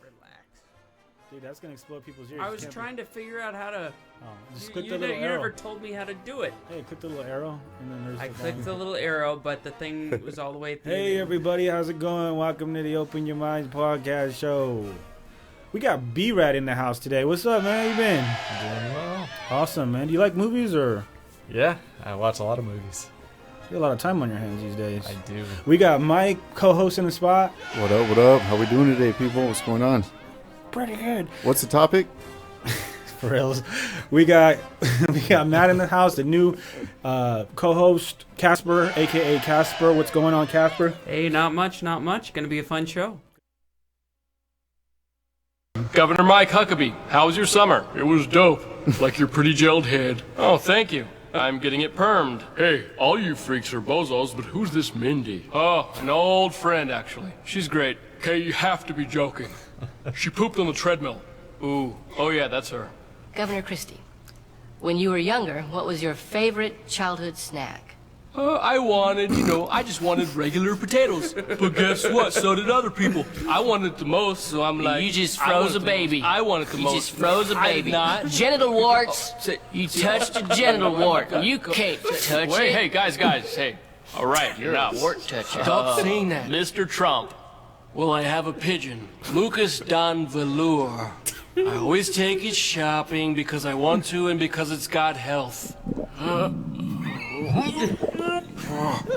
relax. Dude, that's gonna explode people's ears. I was trying to figure out how to. Just click You the little arrow. never told me how to do it. Hey, click the little arrow, and then there's. I the clicked the volume. little arrow, but the thing was all the way at the Hey end. everybody, how's it going? Welcome to the Open Your Minds podcast show. We got B-Rat in the house today. What's up, man? How you been? Doing well. Awesome, man. Do you like movies or Yeah, I watch a lot of movies. you got a lot of time on your hands these days? I do. We got Mike co-hosting the spot. What up, what up? How we doing today, people? What's going on? Pretty good. What's the topic? For reals. We got Matt in the house, the new co-host Casper, aka Casper. What's going on, Casper? Hey, not much. Gonna be a fun show. Governor Mike Huckabee, how was your summer? It was dope. Like your pretty gelled head. Oh, thank you. I'm getting it permed. Hey, all you freaks are bozos, but who's this Mindy? Oh, an old friend, actually. She's great. Okay, you have to be joking. She pooped on the treadmill. Ooh, oh yeah, that's her. Governor Christie, when you were younger, what was your favorite childhood snack? I just wanted regular potatoes. But guess what? So did other people. I wanted it the most, so I'm like... You just I froze wanted a the baby. most. I wanted the You most. just froze a I did baby. not. Genital warts. Say- You touched a genital wart. You can't touch Wait, it. hey, guys, hey. All right, You're enough. a wart toucher. Stop saying that. Mr. Trump. Well, I have a pigeon. Lucas Don Velour. I always take it shopping because I want to and because it's got health.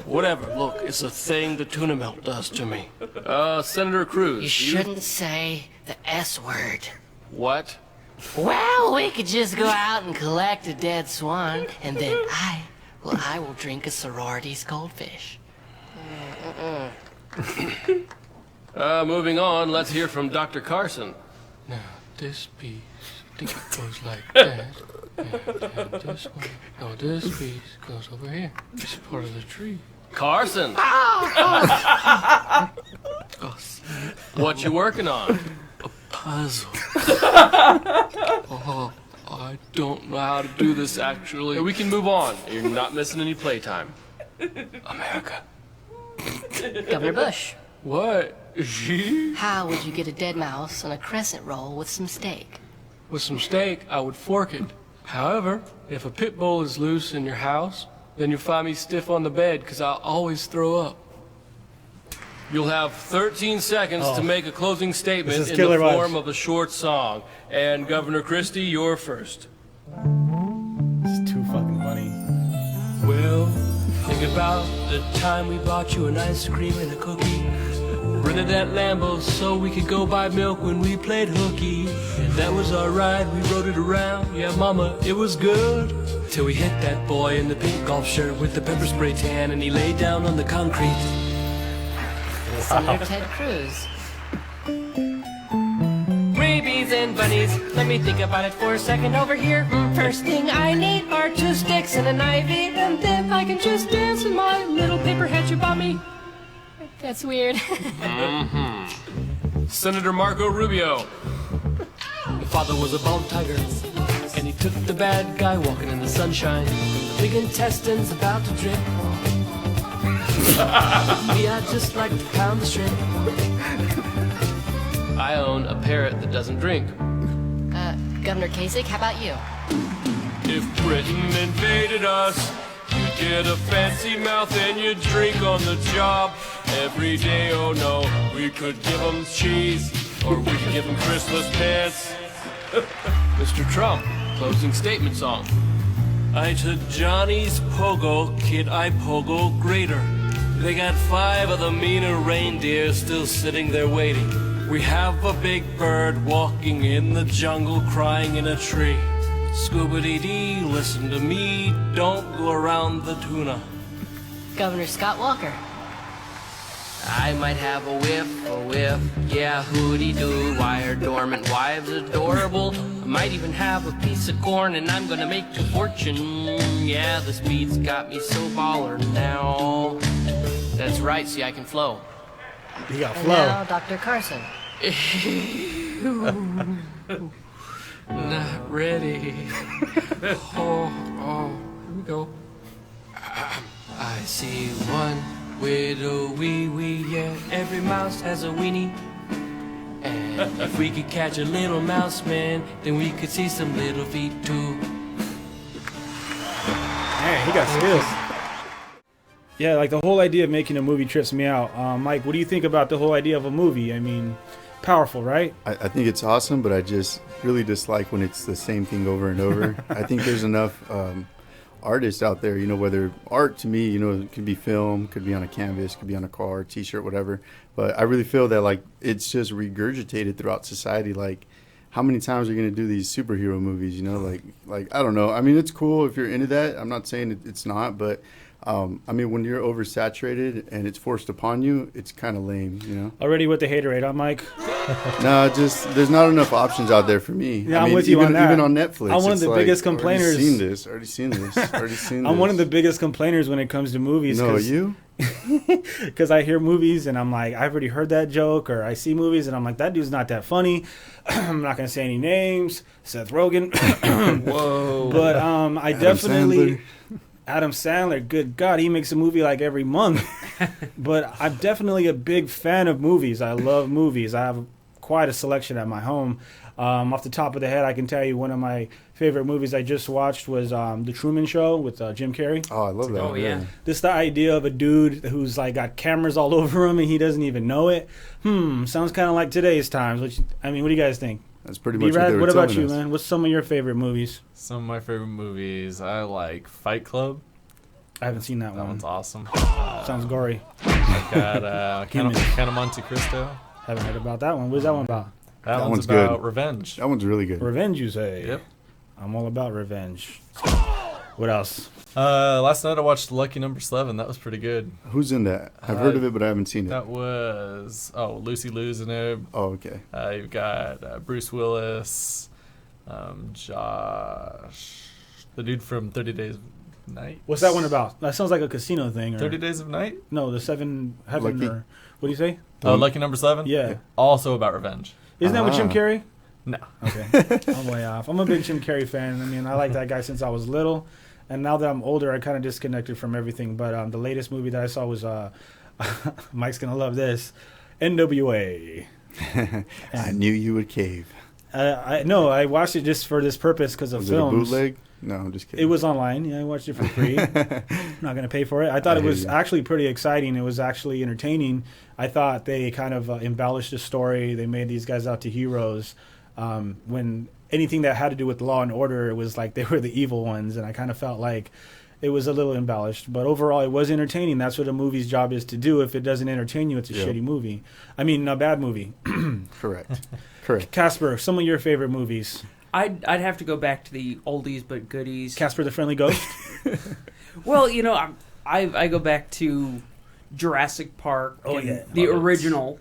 Whatever, look, it's a thing the tuna melt does to me. Senator Cruz. You shouldn't say the S word. What? Well, we could just go out and collect a dead swan, and then I will drink a sorority's goldfish. Moving on, let's hear from Dr. Carson. Now, this piece, I think it goes like that. And this one. No, this piece goes over here. It's part of the tree. Carson! What you working on? A puzzle. Oh, I don't know how to do this, actually. We can move on. You're not missing any playtime. America. Governor Bush, What? how would you get a dead mouse on a crescent roll with some steak? With some steak, I would fork it. However, if a pit bull is loose in your house, then you'll find me stiff on the bed because I'll always throw up. You'll have 13 seconds to make a closing statement This is in the Killer Vibes. form of a short song. And Governor Christie, you're first. It's too fucking funny. Well, think about the time we bought you an ice cream and a cookie. Rented that Lambo so we could go buy milk when we played hooky. And that was our ride, we rode it around. Yeah, mama, it was good. Till we hit that boy in the pink golf shirt with the pepper spray tan and he laid down on the concrete. Senator Ted Cruz. Rabies and bunnies, let me think about it for a second over here. First thing I need are 2 sticks and an ivy, and then I can just dance in my little paper hat you bought me. That's weird. Senator Marco Rubio. The father was a bald tiger, and he took the bad guy walking in the sunshine. The big intestine's about to drip. Me, I just like to pound the shrimp. I own a parrot that doesn't drink. Governor Kasich, how about you? If Britain invaded us, you'd get a fancy mouth and you'd drink on the job every day. Oh no, we could give them cheese, or we could give them Christmas pants. Mr. Trump, closing statement song. I to Johnny's Pogo, kid, I Pogo greater. They got 5 of the meaner reindeer still sitting there waiting. We have a big bird walking in the jungle crying in a tree. Scoobity-dee, listen to me, don't go around the tuna. Governor Scott Walker. I might have a whiff, yeah, hooty-doo. Why are dormant wives adorable? I might even have a piece of corn and I'm gonna make a fortune. Yeah, this beat's got me so baller now. That's right, see, I can flow. You got And flow. now Dr. Carson. Not ready. Oh, here we go. I see one widow wee wee, yeah, every mouse has a weenie. And If we could catch a little mouse man, then we could see some little feet too. Man, he got skills. Yeah, like the whole idea of making a movie trips me out. Mike, what do you think about the whole idea of a movie? I mean, powerful, right? I think it's awesome, but I just really dislike when it's the same thing over and over. I think there's enough artists out there, whether art to me, it could be film, could be on a canvas, could be on a car, t-shirt, whatever. But I really feel that like it's just regurgitated throughout society. Like, how many times are you going to do these superhero movies, like I don't know. I mean, it's cool if you're into that. I'm not saying it's not, but I mean, when you're oversaturated and it's forced upon you, it's kind of lame, Already with the haterade on Mike. No, just there's not enough options out there for me. Yeah, I I'm mean, with you even, on that. Even on Netflix, I'm one of it's the like, biggest complainers. Already seen this. I'm one of the biggest complainers when it comes to movies. No, you? Because I hear movies and I'm like, I've already heard that joke, or I see movies and I'm like, that dude's not that funny. I'm not gonna say any names. Seth Rogen. Whoa. But I definitely. Adam Sandler, good God, he makes a movie like every month. But I'm definitely a big fan of movies. I love movies. I have quite a selection at my home. Off the top of the head, I can tell you one of my favorite movies I just watched was The Truman Show with Jim Carrey. Oh, I love that. Oh, yeah. Just the idea of a dude who's like got cameras all over him and he doesn't even know it. Sounds kind of like today's times. Which, I mean, what do you guys think? That's pretty much B-Rad, what they were what about telling you, us. man? What's some of your favorite movies? Some of my favorite movies, I like Fight Club. I haven't seen that That one. one's awesome. Sounds gory. Got Count of Monte Cristo. Haven't heard about that one. What is that one about? That That one's one's about good. revenge. That one's really good. Revenge, you say? Yep. I'm all about revenge. What else? Last night I watched Lucky Number 7. That was pretty good. Who's in that? I've heard of it, but I haven't seen it. That was Lucy Liu's in it. Oh, okay. You've got Bruce Willis, Josh, the dude from 30 Days of Night. What's that one about? That sounds like a casino thing. Or, 30 Days of Night? No, the Seven Heaven. Lucky? Or what do you say? Oh, Lucky Number 7? Yeah. Also about revenge. Isn't that with Jim Ah. Carrey? No. Okay. I'm way off. I'm a big Jim Carrey fan. I mean, I like that guy since I was little. And now that I'm older, I kind of disconnected from everything. But the latest movie that I saw was, Mike's going to love this, NWA. I knew you would cave. No, I watched it just for this purpose because of Was films. it a bootleg? No, I'm just kidding. It was online. Yeah, I watched it for free. I'm not going to pay for it. I thought I it hear was you. actually pretty exciting. It was actually entertaining. I thought they kind of embellished the story. They made these guys out to heroes. When anything that had to do with law and order, it was like they were the evil ones. And I kind of felt like it was a little embellished. But overall, it was entertaining. That's what a movie's job is to do. If it doesn't entertain you, it's a Yeah. shitty movie. I mean, a bad movie. Correct. Casper, some of your favorite movies. I'd have to go back to the oldies but goodies. Casper the Friendly Ghost. Well, I go back to Jurassic Park, Oh, and yeah. the Love it. original,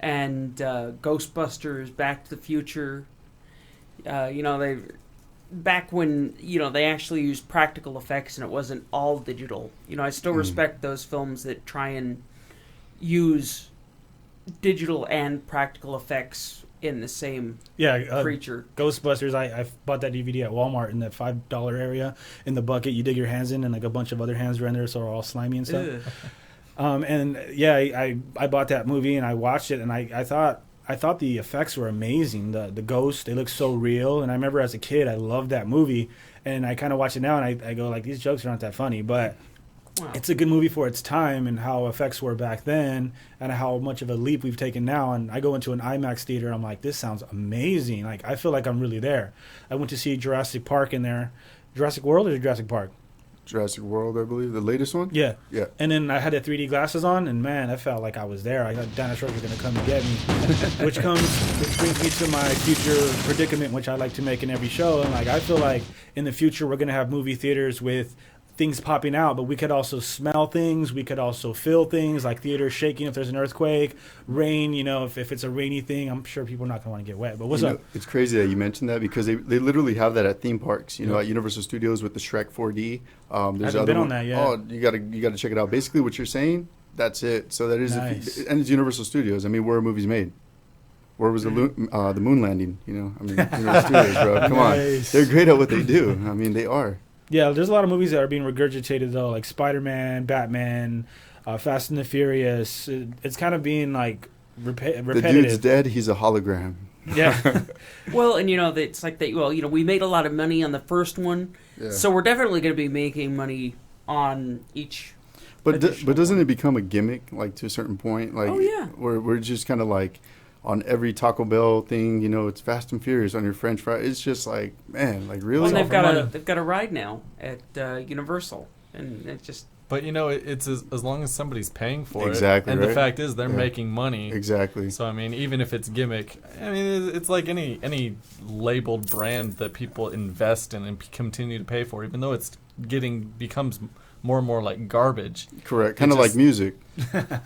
and Ghostbusters, Back to the Future. They back when they actually used practical effects and it wasn't all digital. I still respect those films that try and use digital and practical effects in the same Yeah, creature. Ghostbusters. I bought that DVD at Walmart in that $5 area in the bucket. You dig your hands in, and like a bunch of other hands are in there, so they're all slimy and stuff. Ugh. And yeah, I bought that movie and I watched it, and I thought the effects were amazing. The ghosts, they look so real. And I remember as a kid, I loved that movie, and I kind of watch it now and I go like, these jokes aren't that funny, but Wow. it's a good movie for its time and how effects were back then and how much of a leap we've taken now. And I go into an IMAX theater, I'm like, this sounds amazing. Like, I feel like I'm really there. I went to see Jurassic Park in there. Jurassic World or Jurassic Park? Jurassic World, I believe, the latest one. Yeah. Yeah. And then I had the 3D glasses on, and man, I felt like I was there. I thought dinosaurs were going to come and get me. which brings me to my future predicament, which I like to make in every show. And like, I feel like in the future we're going to have movie theaters with things popping out, but we could also smell things. We could also feel things, like theaters shaking if there's an earthquake, rain. If it's a rainy thing, I'm sure people are not going to want to get wet. But what's up? It's crazy that you mentioned that because they literally have that at theme parks. At Universal Studios with the Shrek 4D. There's Haven't been on that yet. Oh, you gotta check it out. Basically, what you're saying, that's it. So that is, Nice. and it's Universal Studios. I mean, where are movies made? Where was the moon landing? Universal Studios, bro. Come Nice. on, they're great at what they do. I mean, they are. Yeah, there's a lot of movies that are being regurgitated though, like Spider-Man, Batman, Fast and the Furious. It's kind of being like The dude's repetitive. dead. He's a hologram. Yeah. Well, and it's like that. Well, we made a lot of money on the first one, Yeah. so we're definitely going to be making money on each. But additional doesn't one. it become a gimmick, like, to a certain point? Like, Oh, yeah. we're just kind of like on every Taco Bell thing, it's Fast and Furious on your French fry. It's just like, man, like, really? Well, and all for they've got a ride now at Universal, and it just But it's as long as somebody's paying for Exactly, it. And the right? fact is, they're Yeah. making money. Exactly. So I mean, even if it's gimmick, I mean, it's like any labeled brand that people invest in and continue to pay for, even though it's becomes more and more like garbage. Correct. Kind of like just- music.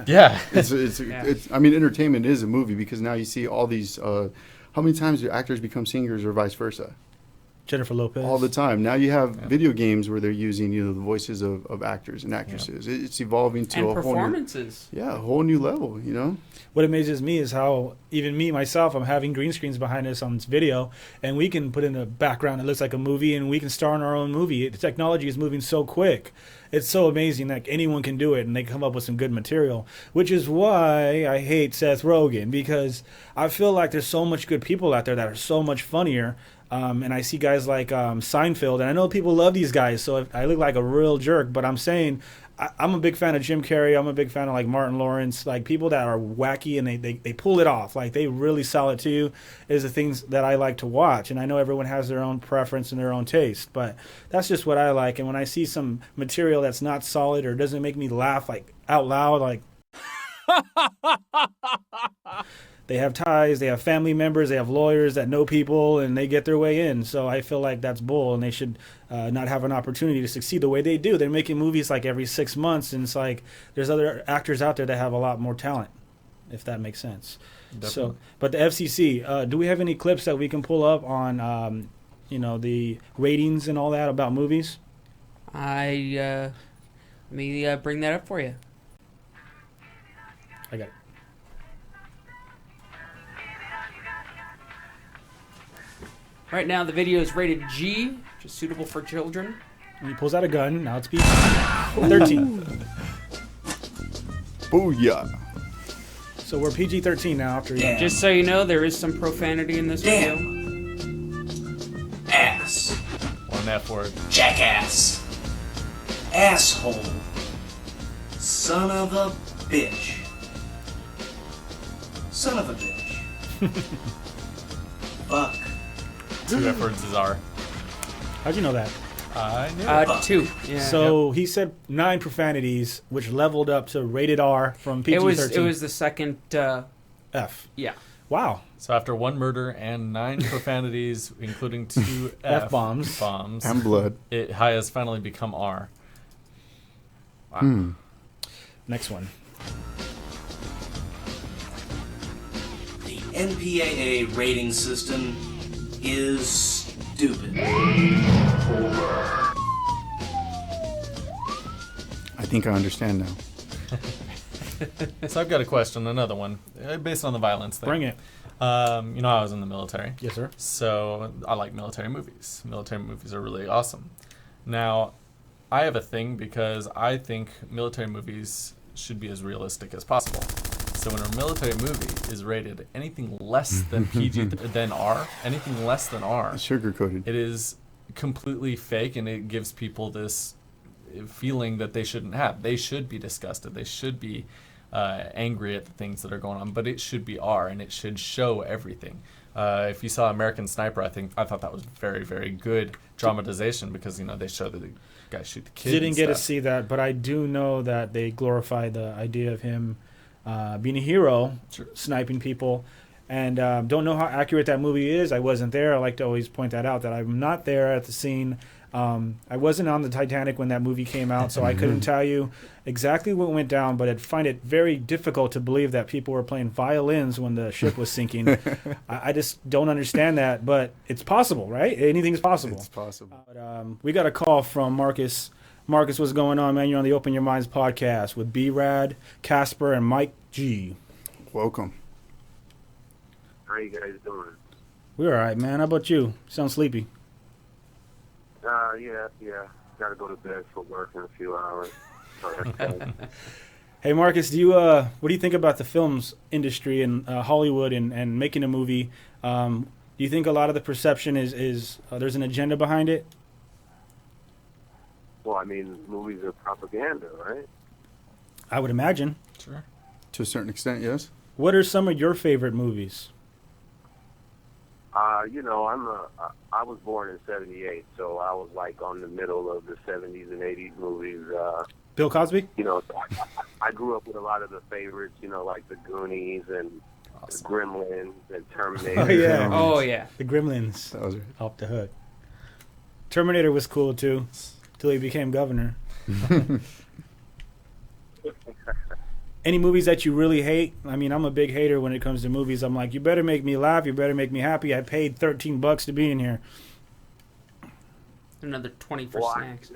Yeah. Yeah. I mean, entertainment is a movie because now you see all these. How many times do actors become singers or vice versa? Jennifer Lopez. All the time. Now you have video games where they're using the voices of actors and actresses. It's evolving to and a whole new, performances. a whole new level. What amazes me is how even me myself, I'm having green screens behind us on this video, and we can put in a background that looks like a movie, and we can star in our own movie. The technology is moving so quick. It's so amazing that anyone can do it, and they come up with some good material, which is why I hate Seth Rogen, because I feel like there's so much good people out there that are so much funnier. And I see guys like Seinfeld, and I know people love these guys, so I look like a real jerk, but I'm saying I'm a big fan of Jim Carrey. I'm a big fan of like Martin Lawrence, like people that are wacky and they pull it off. Like they really sell it too, is the things that I like to watch. And I know everyone has their own preference and their own taste, but that's just what I like. And when I see some material that's not solid or doesn't make me laugh like out loud, like they have ties, they have family members, they have lawyers that know people, and they get their way in. So I feel like that's bull, and they should not have an opportunity to succeed the way they do. They're making movies like every 6 months, and it's like there's other actors out there that have a lot more talent, if that makes sense. Definitely. So, but the FCC, do we have any clips that we can pull up on, the ratings and all that about movies? Let me bring that up for you. I got it. Right now, the video is rated G, which is suitable for children. And he pulls out a gun. Now it's PG-13. Booyah. So we're PG-13 now after he Just so you know, there is some profanity in this video. Ass. One F word. Jackass. Asshole. Son of a bitch. Son of a bitch. Fuck. 2 F words is R. How'd you know that? I knew. 2. Yeah. So he said 9 profanities, which leveled up to rated R from it PG-13. was the second. F. Yeah. Wow. So after 1 murder and 9 profanities, including 2 F-bombs. And blood. it has finally become R. Hmm. Next one. The NPAA rating system is stupid. I think I understand now. So I've got a question, another one, based on the violence thing. Bring it. I was in the military. Yes, sir. So I like military movies. Military movies are really awesome. Now, I have a thing because I think military movies should be as realistic as possible. So when a military movie is rated anything less than PG than R, anything less than R, Sugar coated. it is completely fake, and it gives people this feeling that they shouldn't have. They should be disgusted. They should be angry at the things that are going on, but it should be R, and it should show everything. If you saw American Sniper, I thought that was very, very good dramatization because they show that the guy shoot the kid. Didn't and get to stuff. see that, but I do know that they glorify the idea of him being a hero, Sure. sniping people. And don't know how accurate that movie is. I wasn't there. I like to always point that out, that I'm not there at the scene. I wasn't on the Titanic when that movie came out, so I couldn't tell you exactly what went down, but I'd find it very difficult to believe that people were playing violins when the ship was sinking. I just don't understand that, but it's possible, right? Anything's possible. It's possible. But, we got a call from Marcus. Marcus, what's going on, man? You're on the Open Your Minds podcast with B-Rad, Casper, and Mike G. Welcome. How you guys doing? We're all right, man. How about you? Sound sleepy. Yeah. Got to go to bed for work in a few hours. So that's fine. Hey Marcus, do you what do you think about the films industry and Hollywood and making a movie? Do you think a lot of the perception is there's an agenda behind it? Well, I mean, movies are propaganda, right? I would imagine. Sure. To a certain extent, yes. What are some of your favorite movies? You know, I was born in '78, so I was like on the middle of the '70s and '80s movies. Bill Cosby? You know, I grew up with a lot of the favorites. You know, like the Goonies and the Gremlins and Terminator. Oh yeah. Oh yeah. The Gremlins. That was right. Off the hook. Terminator was cool too, till he became governor. Any movies that you really hate? I mean, I'm a big hater when it comes to movies. I'm like, you better make me laugh. You better make me happy. I paid $13 to be in here. Another 20 for Well, snacks.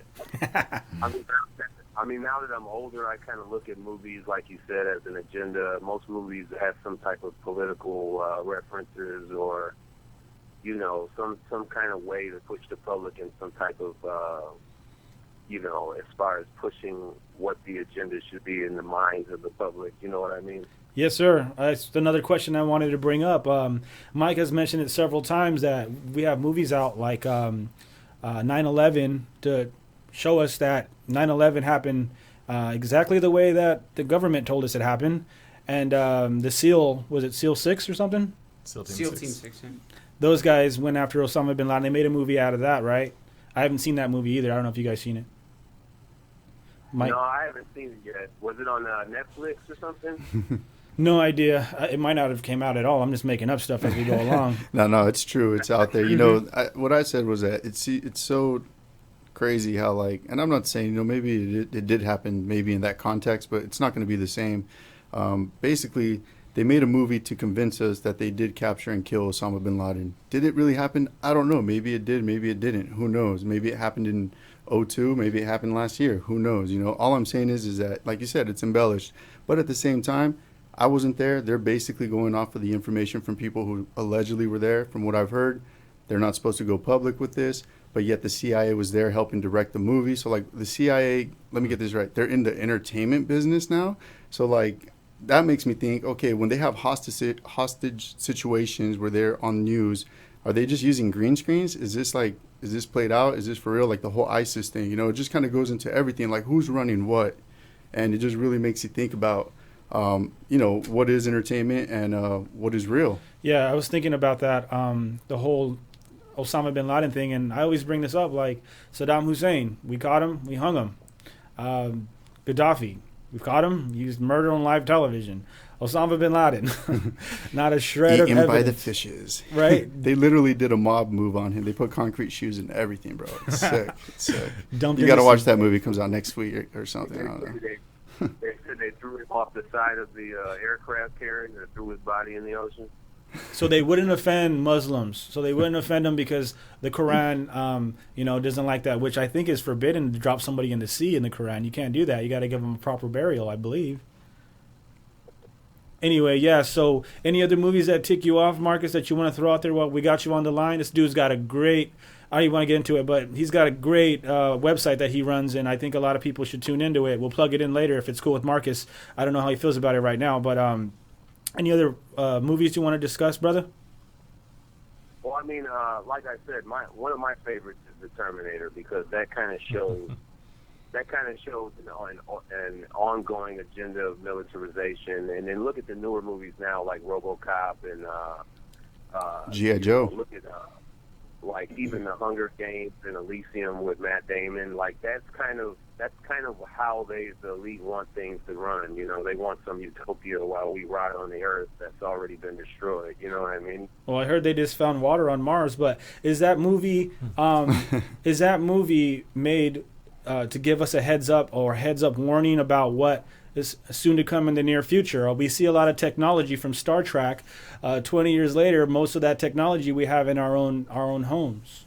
I mean, now that I'm older, I kind of look at movies, like you said, as an agenda. Most movies have some type of political references or, you know, some kind of way to push the public in some type of, you know, as far as pushing what the agenda should be in the minds of the public. You know what I mean? Yes, sir. That's another question I wanted to bring up. Mike has mentioned it several times that we have movies out like 9/11 to show us that 9/11 happened exactly the way that the government told us it happened. And the SEAL, was it SEAL 6 or something? SEAL SEAL Team 6. Yeah. Those guys went after Osama bin Laden. They made a movie out of that, right? I haven't seen that movie either. I don't know if you guys seen it. Mike? No, I haven't seen it yet. Was it on Netflix or something? No idea. It might not have came out at all. I'm just making up stuff as we go along. No, it's true. It's out there. You know, what I said was that it's so crazy how, like, and I'm not saying, you know, maybe it did happen maybe in that context, but it's not going to be the same. Basically, they made a movie to convince us that they did capture and kill Osama bin Laden. Did it really happen? I don't know. Maybe it did. Maybe it didn't. Who knows? Maybe it happened in '02. Maybe it happened last year. Who knows? You know, all I'm saying is that, like you said, it's embellished. But at the same time, I wasn't there. They're basically going off of the information from people who allegedly were there. From what I've heard, they're not supposed to go public with this, but yet the CIA was there helping direct the movie. So, like, the CIA, let me get this right, they're in the entertainment business now. So, like, that makes me think, okay, when they have hostage situations where they're on news, are they just using green screens? Is this played out? Is this for real? Like the whole ISIS thing, you know, it just kind of goes into everything, like who's running what. And it just really makes you think about, you know, what is entertainment and what is real. Yeah, I was thinking about that, the whole Osama bin Laden thing, and I always bring this up, like Saddam Hussein, we caught him, we hung him. Gaddafi, we caught him, he was murdered on live television. Osama bin Laden, not a shred of eaten evidence. by the fishes. Right. They literally did a mob move on him. They put concrete shoes and everything, bro. It's sick. It's sick. Dumped You got to into watch some- that movie. It comes out next week or something. I don't know. They said they threw him off the side of the aircraft carrier and threw his body in the ocean. So they wouldn't offend Muslims. So they wouldn't offend them because the Quran, you know, doesn't like that, which I think is forbidden to drop somebody in the sea in the Quran. You can't do that. You got to give them a proper burial, I believe. Anyway, yeah, so any other movies that tick you off, Marcus, that you want to throw out there while we got you on the line? This dude's got a great, I don't even want to get into it, but he's got a great website that he runs, and I think a lot of people should tune into it. We'll plug it in later if it's cool with Marcus. I don't know how he feels about it right now, but any other movies you want to discuss, brother? Well, I mean, like I said, one of my favorites is The Terminator because that kind of shows an ongoing agenda of militarization. And then look at the newer movies now, like RoboCop and G.I. Joe. Look at like even the Hunger Games and Elysium with Matt Damon. Like that's kind of how the elite want things to run. You know, they want some utopia while we ride on the earth that's already been destroyed. You know what I mean? Well, I heard they just found water on Mars, but is that movie made to give us a heads up or heads up warning about what is soon to come in the near future? We see a lot of technology from Star Trek. 20 years later, most of that technology we have in our own homes.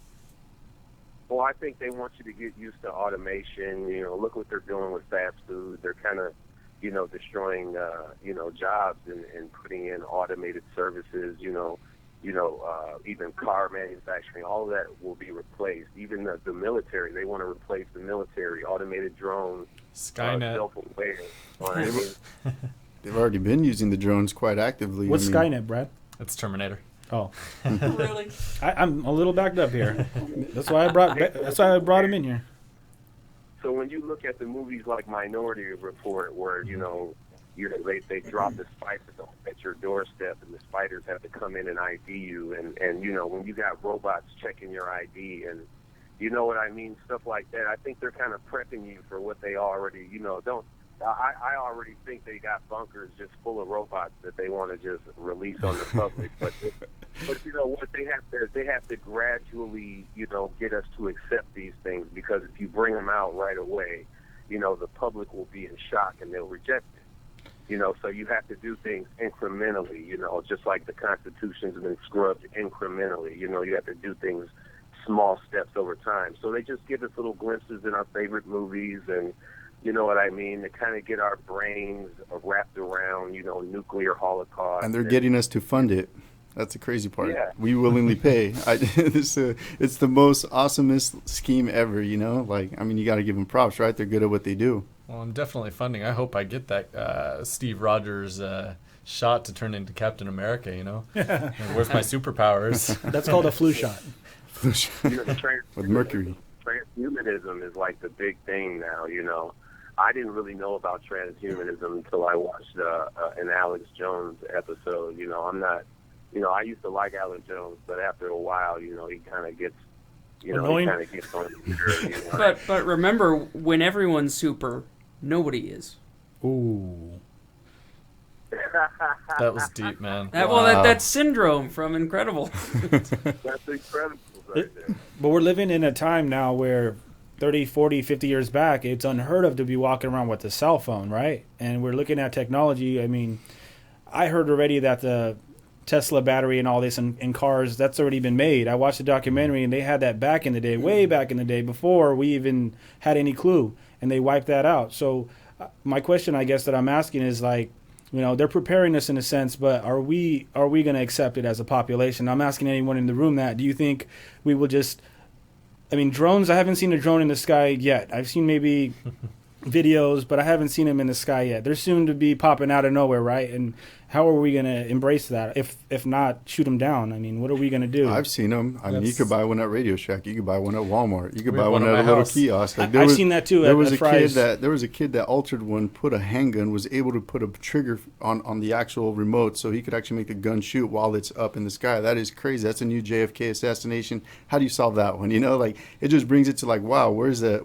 Well, I think they want you to get used to automation. You know, look what they're doing with fast food. They're kind of, you know, destroying, you know, jobs and putting in automated services. You know, even car manufacturing, all of that will be replaced. Even the military, they want to replace the military, automated drones, Skynet. self-aware. You know what I mean? They've already been using the drones quite actively. What's Skynet, Brad? It's Terminator. Oh, Really? I'm a little backed up here. That's why I brought him in here. So when you look at the movies like Minority Report, where they drop the spiders at your doorstep, and the spiders have to come in and ID you, and when you got robots checking your ID, and you know what I mean, stuff like that. I think they're kind of prepping you for what they already, don't. I already think they got bunkers just full of robots that they want to just release on the public, but what they have to gradually get us to accept these things, because if you bring them out right away, the public will be in shock and they'll reject it. So you have to do things incrementally, just like the Constitution's been scrubbed incrementally. You have to do things small steps over time. So they just give us little glimpses in our favorite movies, and you know what I mean, to kind of get our brains wrapped around, nuclear holocaust. And they're getting us to fund it. That's the crazy part. Yeah. We willingly pay. It's the most awesomest scheme ever, you got to give them props, right? They're good at what they do. Well, I'm definitely funding. I hope I get that Steve Rogers shot to turn into Captain America, And where's my superpowers? That's called a flu shot. With mercury. Transhumanism is like the big thing now, I didn't really know about transhumanism until I watched an Alex Jones episode. I'm not, I used to like Alex Jones, but after a while, he kind of gets, annoying. He kind of gets on the nerve, But remember, when everyone's super, nobody is. Ooh. That was deep, man. That's Syndrome from Incredible. That's incredible right there. But we're living in a time now where 30, 40, 50 years back, it's unheard of to be walking around with a cell phone, right? And we're looking at technology. I mean, I heard already that the Tesla battery and all this in cars, that's already been made. I watched a documentary, and they had that back in the day, way back in the day, before we even had any clue, and they wiped that out. So my question, I guess, that I'm asking is like, they're preparing us in a sense, but are we going to accept it as a population? I'm asking anyone in the room that. Do you think we will just... drones, I haven't seen a drone in the sky yet. I've seen maybe videos, but I haven't seen them in the sky yet. They're soon to be popping out of nowhere, right? And how are we going to embrace that? If not, shoot them down. What are we going to do? I've seen them. You could buy one at Radio Shack. You could buy one at Walmart. You could buy one at at a little house. kiosk. I've seen that too. There was a Fry's. kid that altered one, put a handgun, was able to put a trigger on the actual remote, so he could actually make the gun shoot while it's up in the sky. That is crazy. That's a new JFK assassination. How do you solve that one? It just brings it to wow, where's that?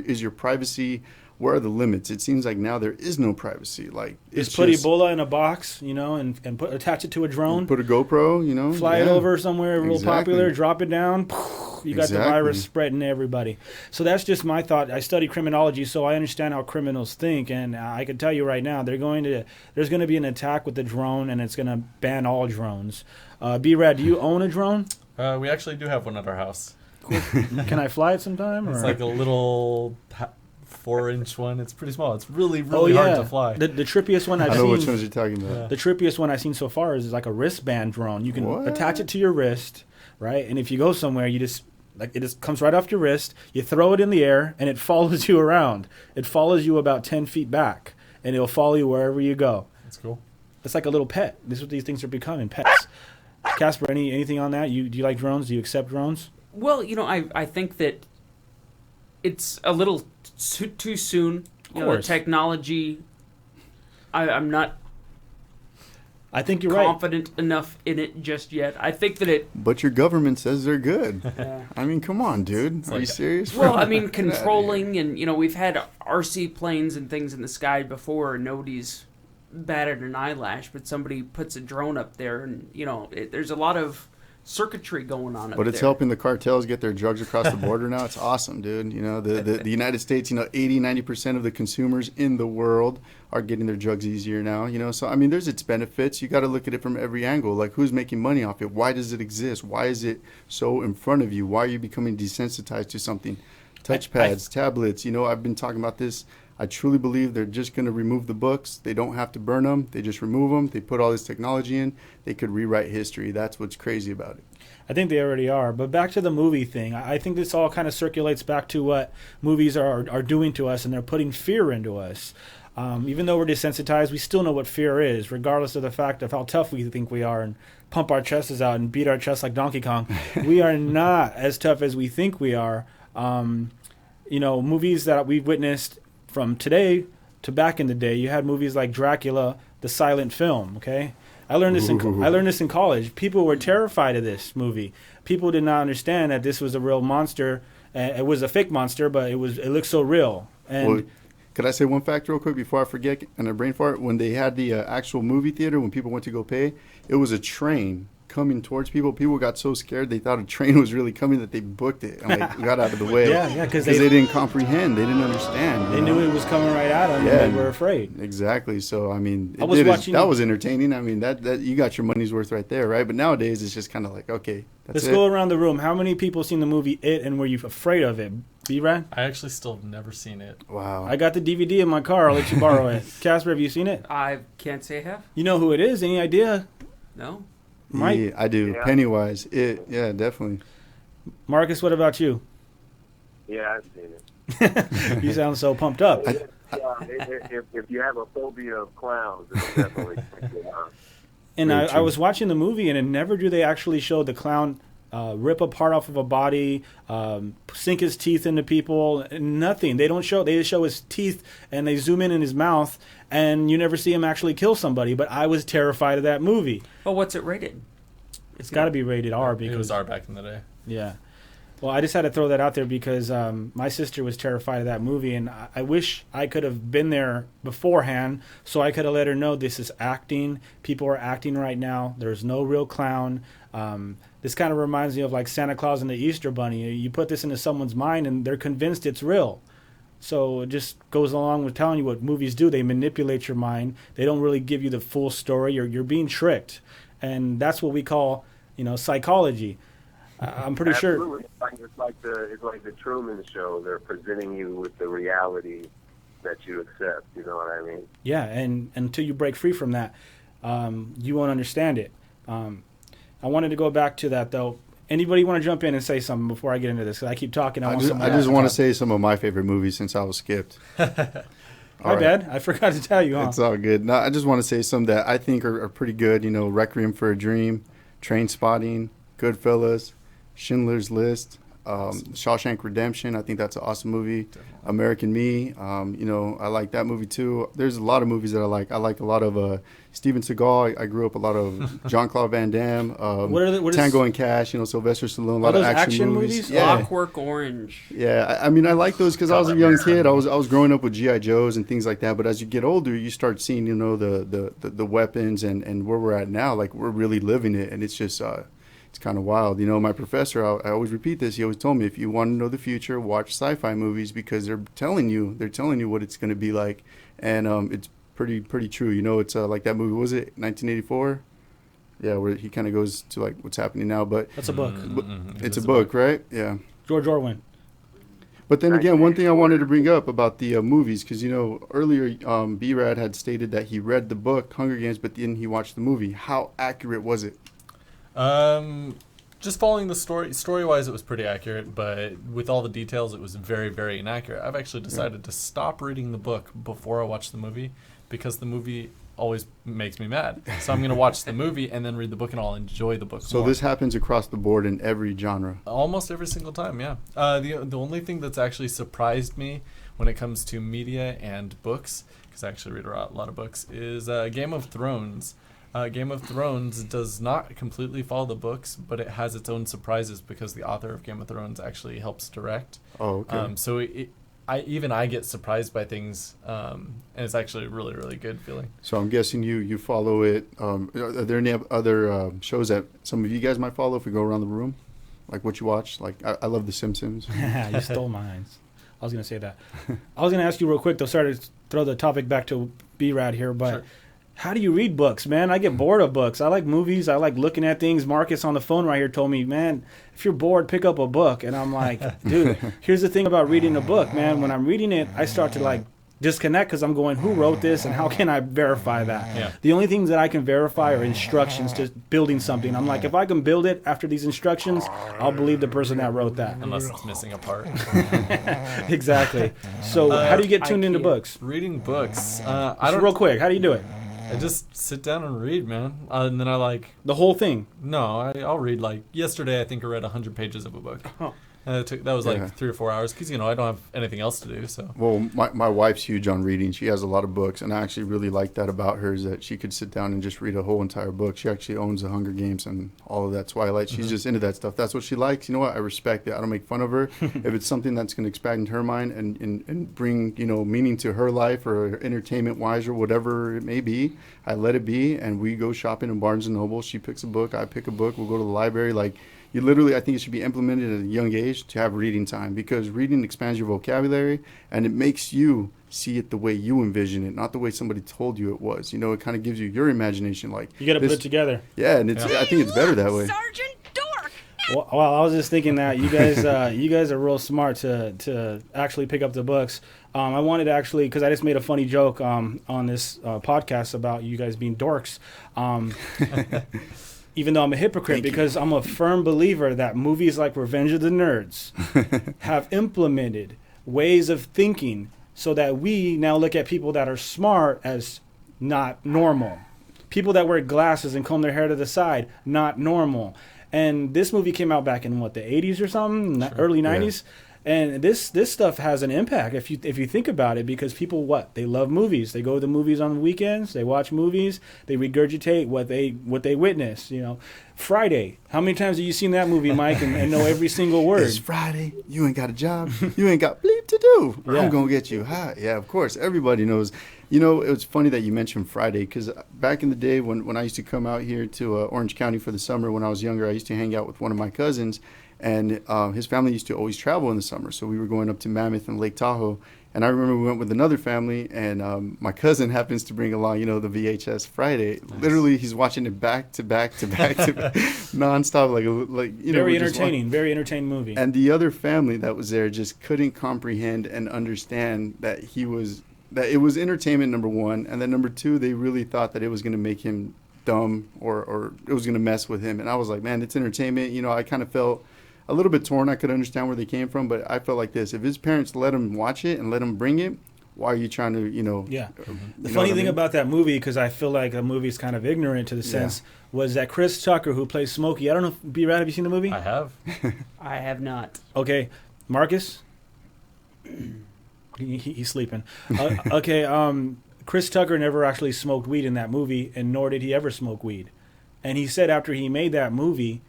Is your privacy? Where are the limits? It seems like now there is no privacy. Just put Ebola in a box, and attach it to a drone. Put a GoPro, Fly it over somewhere real popular, drop it down. You got the Exactly. virus spreading to everybody. So that's just my thought. I study criminology, so I understand how criminals think, and I can tell you right now, there's going to be an attack with the drone, and it's going to ban all drones. B-Rad, do you own a drone? We actually do have one at our house. Cool. Can I fly it sometime? It's or? like a little 4-inch one. It's pretty small. It's really hard to fly. The trippiest one I've I know seen. which ones you're talking about. Yeah. The trippiest one I've seen so far is like a wristband drone. You can attach it to your wrist, right? And if you go somewhere, it just comes right off your wrist. You throw it in the air, and it follows you around. It follows you about 10 feet back, and it'll follow you wherever you go. That's cool. It's like a little pet. This is what these things are becoming, pets. Casper, anything on that? Do you like drones? Do you accept drones? Well, I think that it's a little too soon. The technology, I'm not I think you're confident enough in it just yet. I think that it... But your government says they're good. Yeah. Come on, dude. Are you serious? Well, controlling and, we've had RC planes and things in the sky before, and nobody's batted an eyelash, but somebody puts a drone up there, and, there's a lot of circuitry going on up there. But it's helping the cartels get their drugs across the border now. It's awesome, dude. The United States, 80-90% of the consumers in the world are getting their drugs easier now, So, there's its benefits. You got to look at it from every angle. Like, who's making money off it? Why does it exist? Why is it so in front of you? Why are you becoming desensitized to something? Touchpads, tablets. I've been talking about this. I truly believe they're just going to remove the books. They don't have to burn them. They just remove them. They put all this technology in. They could rewrite history. That's what's crazy about it. I think they already are. But back to the movie thing, I think this all kind of circulates back to what movies are doing to us, and they're putting fear into us. Even though we're desensitized, we still know what fear is, regardless of the fact of how tough we think we are and pump our chests out and beat our chests like Donkey Kong. We are not as tough as we think we are. Movies that we've witnessed from today to back in the day, you had movies like Dracula, the silent film, okay? I learned this in college. People were terrified of this movie. People did not understand that this was a real monster. It was a fake monster, but it looked so real. And could I say one fact real quick before I forget and a brain fart? When they had the actual movie theater, when people went to go pay, it was a train coming towards people. People got so scared they thought a train was really coming that they booked it and got out of the way. Yeah, because they didn't comprehend. They didn't understand. They knew it was coming right at them, and they were afraid. Exactly. So I mean, that was entertaining. I mean, that you got your money's worth right there, right? But nowadays it's just kind of like, okay, let's go around the room. How many people seen the movie It, and were you afraid of it? B-Rad? I actually still have never seen it. Wow. I got the DVD in my car. I'll let you borrow it. Casper, have you seen it? I can't say I have. You know who it is? Any idea? No. Mike? Yeah, I do. Yeah. Pennywise. Yeah, definitely. Marcus, what about you? Yeah, I've seen it. You sound so pumped up. If you have a phobia of clowns, it's definitely. And I was watching the movie, and never do they actually show the clown rip a part off of a body, sink his teeth into people. Nothing. They don't show. They just show his teeth, and they zoom in his mouth, and you never see him actually kill somebody. But I was terrified of that movie. Well, what's it rated? It's got to be rated R because it was R back in the day. Yeah. Well, I just had to throw that out there because my sister was terrified of that movie, and I wish I could have been there beforehand so I could have let her know this is acting. People are acting right now. There's no real clown. This kind of reminds me of like Santa Claus and the Easter Bunny. You put this into someone's mind, and they're convinced it's real. So it just goes along with telling you what movies do. They manipulate your mind. They don't really give you the full story. You're being tricked, and that's what we call, psychology. I'm pretty sure. It's like the Truman Show. They're presenting you with the reality that you accept. You know what I mean? Yeah, and until you break free from that, you won't understand it. I wanted to go back to that though. Anybody want to jump in and say something before I get into this? Because I keep talking. I just want to say some of my favorite movies since I was skipped. My bad. I forgot to tell you. Huh? It's all good. No, I just want to say some that I think are pretty good. Requiem for a Dream, Trainspotting, Goodfellas, Schindler's List, Shawshank Redemption. I think that's an awesome movie. Definitely. American Me. I like that movie too. There's a lot of movies that I like. I like a lot of Steven Seagal. I grew up a lot of Jean-Claude Van Damme. Tango and Cash. Sylvester Stallone. A lot of action movies. Yeah. Clockwork Orange. Yeah, I mean I like those because I was a young kid. I was growing up with G.I. Joes and things like that. But as you get older, you start seeing the weapons and where we're at now. Like we're really living it, and it's just. It's kind of wild. My professor, I always repeat this. He always told me, if you want to know the future, watch sci-fi movies because they're telling you what it's going to be like. And it's pretty true. It's like that movie, was it 1984? Yeah, where he kind of goes to like what's happening now. But that's a book. It's a book, right? Yeah. George Orwell. But then again, one thing I wanted to bring up about the movies, because, earlier B-Rad had stated that he read the book, Hunger Games, but then he watched the movie. How accurate was it? Just following the story-wise, it was pretty accurate, but with all the details, it was very, very inaccurate. I've actually decided to stop reading the book before I watch the movie because the movie always makes me mad. So I'm going to watch the movie and then read the book, and I'll enjoy the book more. So this happens across the board in every genre? Almost every single time, yeah. The only thing that's actually surprised me when it comes to media and books, because I actually read a lot of books, is Game of Thrones. Game of Thrones does not completely follow the books, but it has its own surprises because the author of Game of Thrones actually helps direct. Oh, okay. So I get surprised by things, and it's actually a really, really good feeling. So I'm guessing you follow it. Are there any other shows that some of you guys might follow if we go around the room? Like what you watch? Like I love The Simpsons. You stole mine. I was going to say that. I was going to ask you real quick, though. Sorry to throw the topic back to B-Rad here, but... Sure. How do you read books, man? I get bored of books. I like movies. I like looking at things. Marcus on the phone right here told me, man, if you're bored, pick up a book. And I'm like, dude, here's the thing about reading a book, man. When I'm reading it, I start to like disconnect because I'm going, who wrote this and how can I verify that? Yeah. The only things that I can verify are instructions to building something. I'm like, if I can build it after these instructions, I'll believe the person that wrote that. Unless it's missing a part. Exactly. So how do you get tuned into IKEA. books? Reading books. I Just don't. real quick, how do you do it? I just sit down and read, man. And then I like. The whole thing. No, I'll read like yesterday. I think I read 100 pages of a book. Oh. That was like Yeah. 3 or 4 hours because I don't have anything else to do. So Well, my wife's huge on reading. She has a lot of books, and I actually really like that about her is that she could sit down and just read a whole entire book. She actually owns the Hunger Games and all of that Twilight. She's just into that stuff. That's what she likes. You know what? I respect it. I don't make fun of her. If it's something that's going to expand her mind and bring, meaning to her life or entertainment-wise or whatever it may be, I let it be, and we go shopping in Barnes & Noble. She picks a book. I pick a book. We'll go to the library. Like, you literally, I think it should be implemented at a young age to have reading time because reading expands your vocabulary and it makes you see it the way you envision it, not the way somebody told you it was. It kind of gives you your imagination. Like You got to put this- it together. Yeah, and I think it's better that way. Sergeant Dork! Well, I was just thinking that you guys are real smart to actually pick up the books. I wanted to actually, because I just made a funny joke on this podcast about you guys being dorks. Even though I'm a hypocrite, because I'm a firm believer that movies like Revenge of the Nerds have implemented ways of thinking so that we now look at people that are smart as not normal. People that wear glasses and comb their hair to the side, not normal. And this movie came out back in the 80s or something, early 90s. And this stuff has an impact if you think about it, because people they love movies. They go to the movies on the weekends. They watch movies. They regurgitate what they witness. Friday. How many times have you seen that movie, Mike, and know every single word? It's Friday. You ain't got a job. You ain't got bleep to do. Yeah. I'm gonna get you high. Yeah, of course. Everybody knows. It was funny that you mentioned Friday because back in the day when I used to come out here to Orange County for the summer when I was younger, I used to hang out with one of my cousins. And his family used to always travel in the summer. So we were going up to Mammoth and Lake Tahoe. And I remember we went with another family, and my cousin happens to bring along, the VHS Friday. Nice. Literally, he's watching it back to back to back to back, nonstop. Very entertaining, very entertaining movie. And the other family that was there just couldn't comprehend and understand that that it was entertainment, number one. And then number two, they really thought that it was going to make him dumb or it was going to mess with him. And I was like, man, it's entertainment. I kind of felt a little bit torn. I could understand where they came from, but I felt like this. If his parents let him watch it and let him bring it, why are you trying to, Yeah. The funny thing about that movie, because I feel like the movie's kind of ignorant to the sense, was that Chris Tucker, who plays Smokey. I don't know, B-Rad, have you seen the movie? I have. I have not. Okay. Marcus? He's sleeping. Okay. Chris Tucker never actually smoked weed in that movie, and nor did he ever smoke weed. And he said after he made that movie,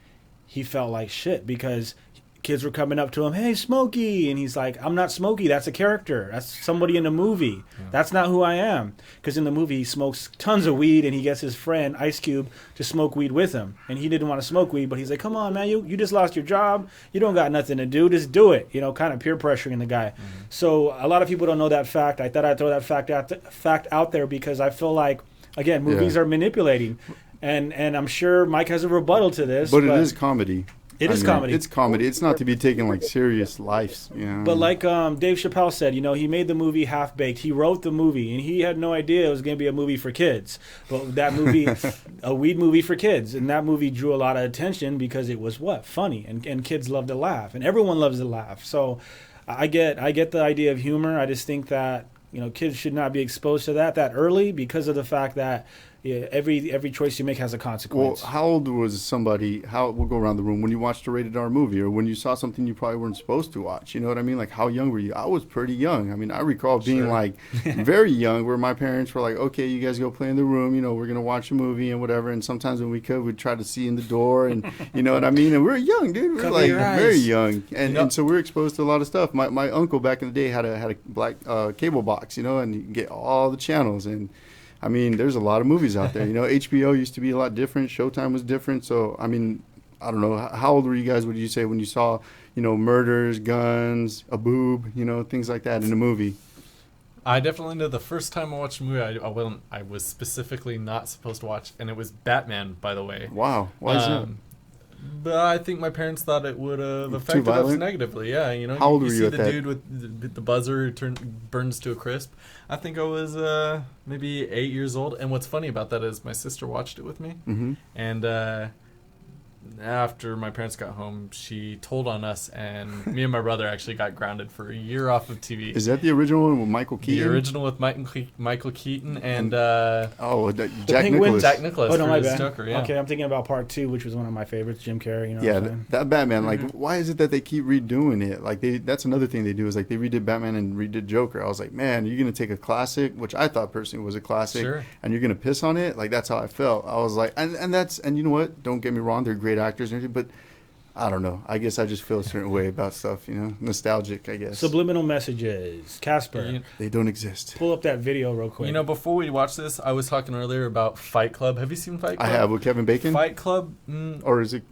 he felt like shit because kids were coming up to him, "Hey, Smokey," and he's like, "I'm not Smokey. That's a character. That's somebody in the movie. That's not who I am." Because in the movie, he smokes tons of weed, and he gets his friend Ice Cube to smoke weed with him, and he didn't want to smoke weed, but he's like, "Come on, man, you just lost your job. You don't got nothing to do. Just do it." Kind of peer pressuring the guy. So a lot of people don't know that fact. I thought I'd throw that fact out there because I feel like, again, movies are manipulating. And I'm sure Mike has a rebuttal to this. But it is comedy. It is comedy. It's comedy. It's not to be taken like serious life. But like Dave Chappelle said, he made the movie half-baked. He wrote the movie, and he had no idea it was going to be a movie for kids. But that movie, a weed movie for kids, and that movie drew a lot of attention because it was funny, and kids love to laugh, and everyone loves to laugh. So I get the idea of humor. I just think that kids should not be exposed to that early because of the fact that every choice you make has a consequence. Well, how old was somebody? We'll go around the room when you watched a rated R movie, or when you saw something you probably weren't supposed to watch. You know what I mean? Like, how young were you? I was pretty young. I mean, I recall being like very young, where my parents were like, "Okay, you guys go play in the room. We're gonna watch a movie and whatever." And sometimes when we could, we'd try to see in the door, and you know what I mean. And we were young, dude. We were like very young, and so we were exposed to a lot of stuff. My uncle back in the day had a black cable box, and you can get all the channels and. I mean, there's a lot of movies out there. HBO used to be a lot different. Showtime was different. So, I mean, I don't know. How old were you guys, would you say, when you saw, murders, guns, a boob, things like that in a movie? I definitely know the first time I watched a movie I was specifically not supposed to watch, and it was Batman, by the way. Wow. Why is that? But I think my parents thought it would have affected us violent? negatively. Yeah, you know. How old you were see you at the that? dude with the buzzer who burns to a crisp. I think I was maybe 8 years old. And what's funny about that is my sister watched it with me, Mm-hmm. and after my parents got home, she told on us, and me and my brother actually got grounded for a year off of TV. Is that the original one with Michael Keaton? The original with Michael Keaton and Oh, Jack Penguin? Nicklaus. Jack Nicklaus Oh, no, for my his bad. Joker. Yeah. Okay, I'm thinking about part 2, which was one of my favorites, Jim Carrey. You know Yeah, what I'm saying? that Batman. Like, why is it that they keep redoing it? Like, that's another thing they do is like they redid Batman and redid Joker. I was like, man, you're gonna take a classic, which I thought personally was a classic, Sure. and you're gonna piss on it. Like, that's how I felt. I was like, and you know what? Don't get me wrong, they're great actors and everything, but I don't know. I guess I just feel a certain way about stuff. You know, nostalgic. I guess Subliminal messages. Casper, You- they don't exist. pull up that video real quick. You know, before we watch this, I was talking earlier about Fight Club. Have you seen Fight I Club? have with Kevin Bacon, Fight Club. or is it?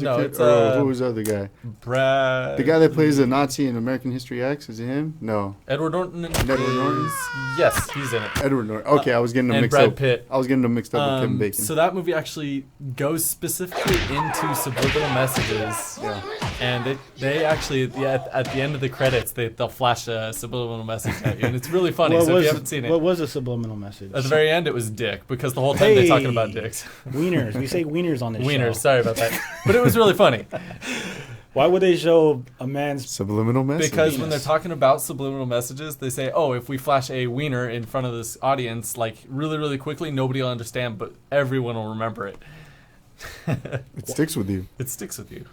No, Kid- it's, or who was the other guy? Brad. The guy that plays the Nazi in American History X, is it him? No, Edward Norton. Edward Norton? Yes, he's in it. Edward Norton. Okay, I was getting them And mixed Brad up. Pitt. I was getting them mixed up with Kevin Bacon. So that movie actually goes specifically into subliminal messages, Yeah. and they actually at the end of the credits they'll flash a subliminal message at you, and it's really funny. What So if was- you haven't seen it, What was a subliminal message? at the very end it was dick, because the whole time they're talking about dicks. Wieners. We say wieners on this show. Wieners. Sorry about that, but it was really funny. Why would they show a man's... Subliminal message. Because when they're talking about subliminal messages, they say, "Oh, if we flash a wiener in front of this audience, like really, really quickly, nobody will understand, but everyone will remember it." it sticks with you. It sticks with you.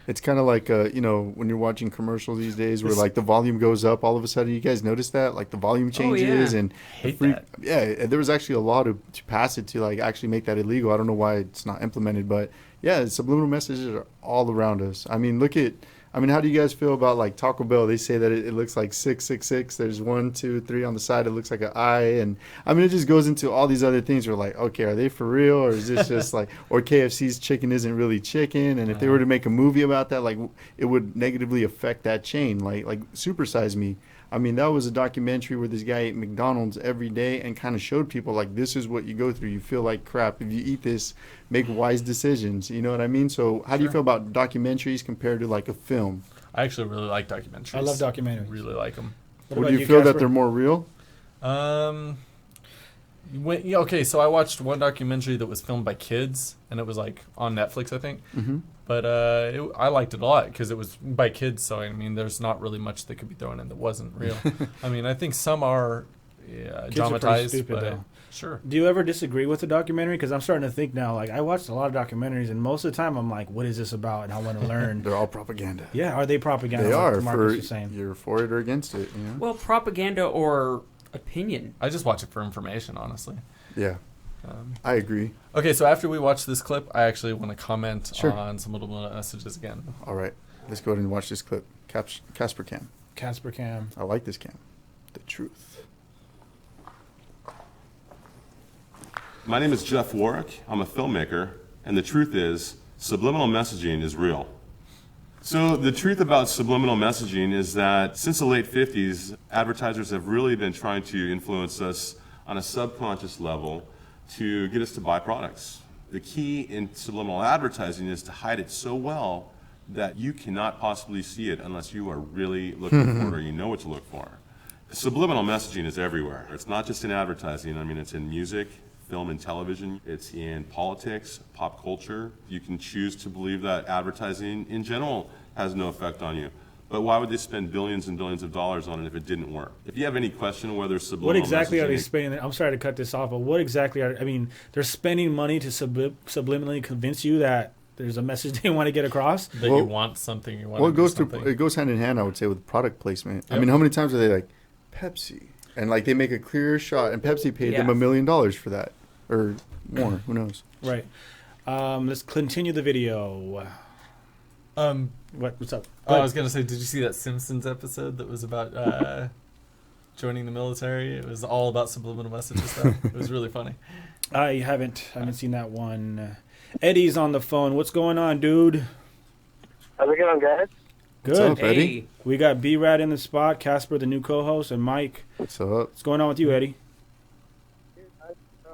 It's kind of like you know, when you're watching commercials these days, where like the volume goes up all of a sudden. You guys notice that, like the volume changes, and Hate that. Yeah, there was actually a law to pass it to like actually make that illegal. I don't know why it's not implemented, but yeah, subliminal messages are all around us. I mean, how do you guys feel about like Taco Bell? They say that it looks like 666. There's 1, 2, 3 on the side. It looks like an I, and I mean, it just goes into all these other things. We're like, okay, are they for real, or is this just like, or KFC's chicken isn't really chicken? And if they were to make a movie about that, like, it would negatively affect that chain. Like Super Size Me. I mean, that was a documentary where this guy ate McDonald's every day and kind of showed people, like, this is what you go through. You feel like crap. If you eat this, make wise decisions. You know what I mean? So how do you feel about documentaries compared to, like, a film? I actually really like documentaries. I love documentaries. Really like them. What Or about do you feel that Casper? they're more real? Okay, so I watched one documentary that was filmed by kids, and it was like on Netflix, I think. Mm-hmm. But I liked it a lot because it was by kids. So I mean, there's not really much that could be thrown in that wasn't real. I mean, I think some are Kids are pretty dramatized, stupid, but though. sure. Do you ever disagree with the documentary? Because I'm starting to think now, like, I watched a lot of documentaries, and most of the time I'm like, what is this about? And I want to learn. They're all propaganda. Yeah, are they propaganda? They like are. Marcus was saying? You're for it or against it, you know? Well, propaganda or opinion. I just watch it for information, honestly. Yeah, I agree. Okay, so after we watch this clip, I actually want to comment Sure. on some little messages again. All right, let's go ahead and watch this clip. Casper Cam. Casper Cam. I like this cam. The truth. My name is Jeff Warwick. I'm a filmmaker, and the truth is, subliminal messaging is real. So the truth about subliminal messaging is that since the late 50s, advertisers have really been trying to influence us on a subconscious level to get us to buy products. The key in subliminal advertising is to hide it so well that you cannot possibly see it unless you are really looking for it or you know what to look for. Subliminal messaging is everywhere. It's not just in advertising. I mean, it's in music, film and television. It's in politics, pop culture. You can choose to believe that advertising in general has no effect on you. But why would they spend billions and billions of dollars on it if it didn't work? If you have any question whether subliminal What exactly are they messaging- spending? I'm sorry to cut this off, but what exactly are, I mean, they're spending money to subliminally convince you that there's a message they want to get across? That you want something, you want Well, to do something. it goes hand in hand, I would say, with product placement. I Yep. mean, how many times are they like Pepsi, and like they make a clear shot, and Pepsi paid them Yeah. $1 million for that, or more. Who knows? Right. Let's continue the video. What's up? Oh, I was gonna say, did you see that Simpsons episode that was about joining the military? It was all about subliminal messages stuff. It was really funny. I haven't seen that one. Eddie's on the phone. What's going on, dude? How's it going, guys? Good. What's up, Eddie? Hey, We got B-Rad in the spot, Casper, the new co-host, and Mike. What's up? What's going on with you, Eddie? Just kind of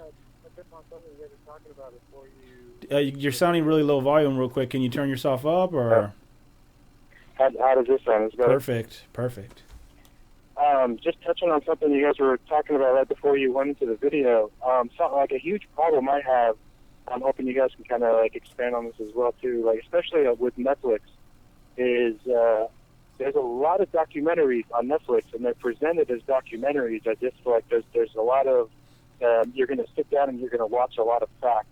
a bit on something you guys were talking about before you You're sounding really low volume. Real quick, can you turn yourself up or? How does this sound? Is better? Perfect. Just touching on something you guys were talking about right before you went into the video. Something like a huge problem I have. I'm hoping you guys can kind of like expand on this as well too. Like especially with Netflix, is there's a lot of documentaries on Netflix, and they're presented as documentaries. I just feel like there's a lot of you're going to sit down and you're going to watch a lot of facts.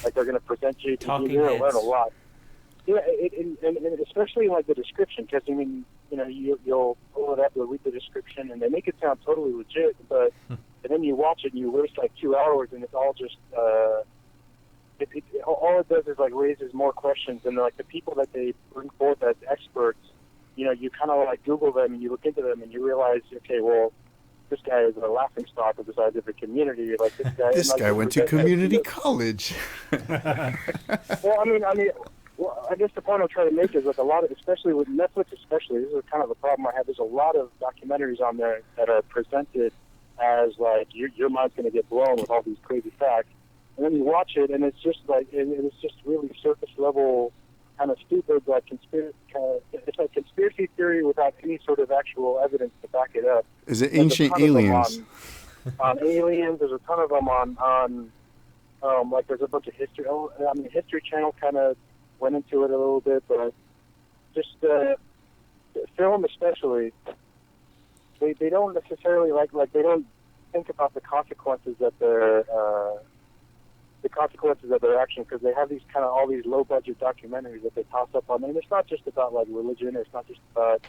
Like they're going to present you, you're going to learn a lot. Yeah, and especially like the description, because I mean, you know, you'll pull it up, you'll read the description, and they make it sound totally legit, but and then you watch it and you waste like 2 hours, and it's all just all it does is like raises more questions, and like the people that they bring forth as experts, you know, you kind of like Google them and you look into them and you realize, okay, well, this guy is a laughingstock of the scientific community. Like this guy went to community college. Well, I guess the point I'm trying to make is like a lot of, especially with Netflix, especially, this is kind of the problem I have. There's a lot of documentaries on there that are presented as like your mind's going to get blown with all these crazy facts, and then you watch it and it's just like it's just really surface level, kind of stupid, like it's like conspiracy theory without any sort of actual evidence to back it up. Is it ancient aliens? On aliens, there's a ton of them on like there's a bunch of history. I mean, History Channel kind of went into it a little bit, but just film especially, they don't necessarily like they don't think about the consequences that their actions, because they have these kind of all these low budget documentaries that they toss up on there. And it's not just about like religion, or it's not just about,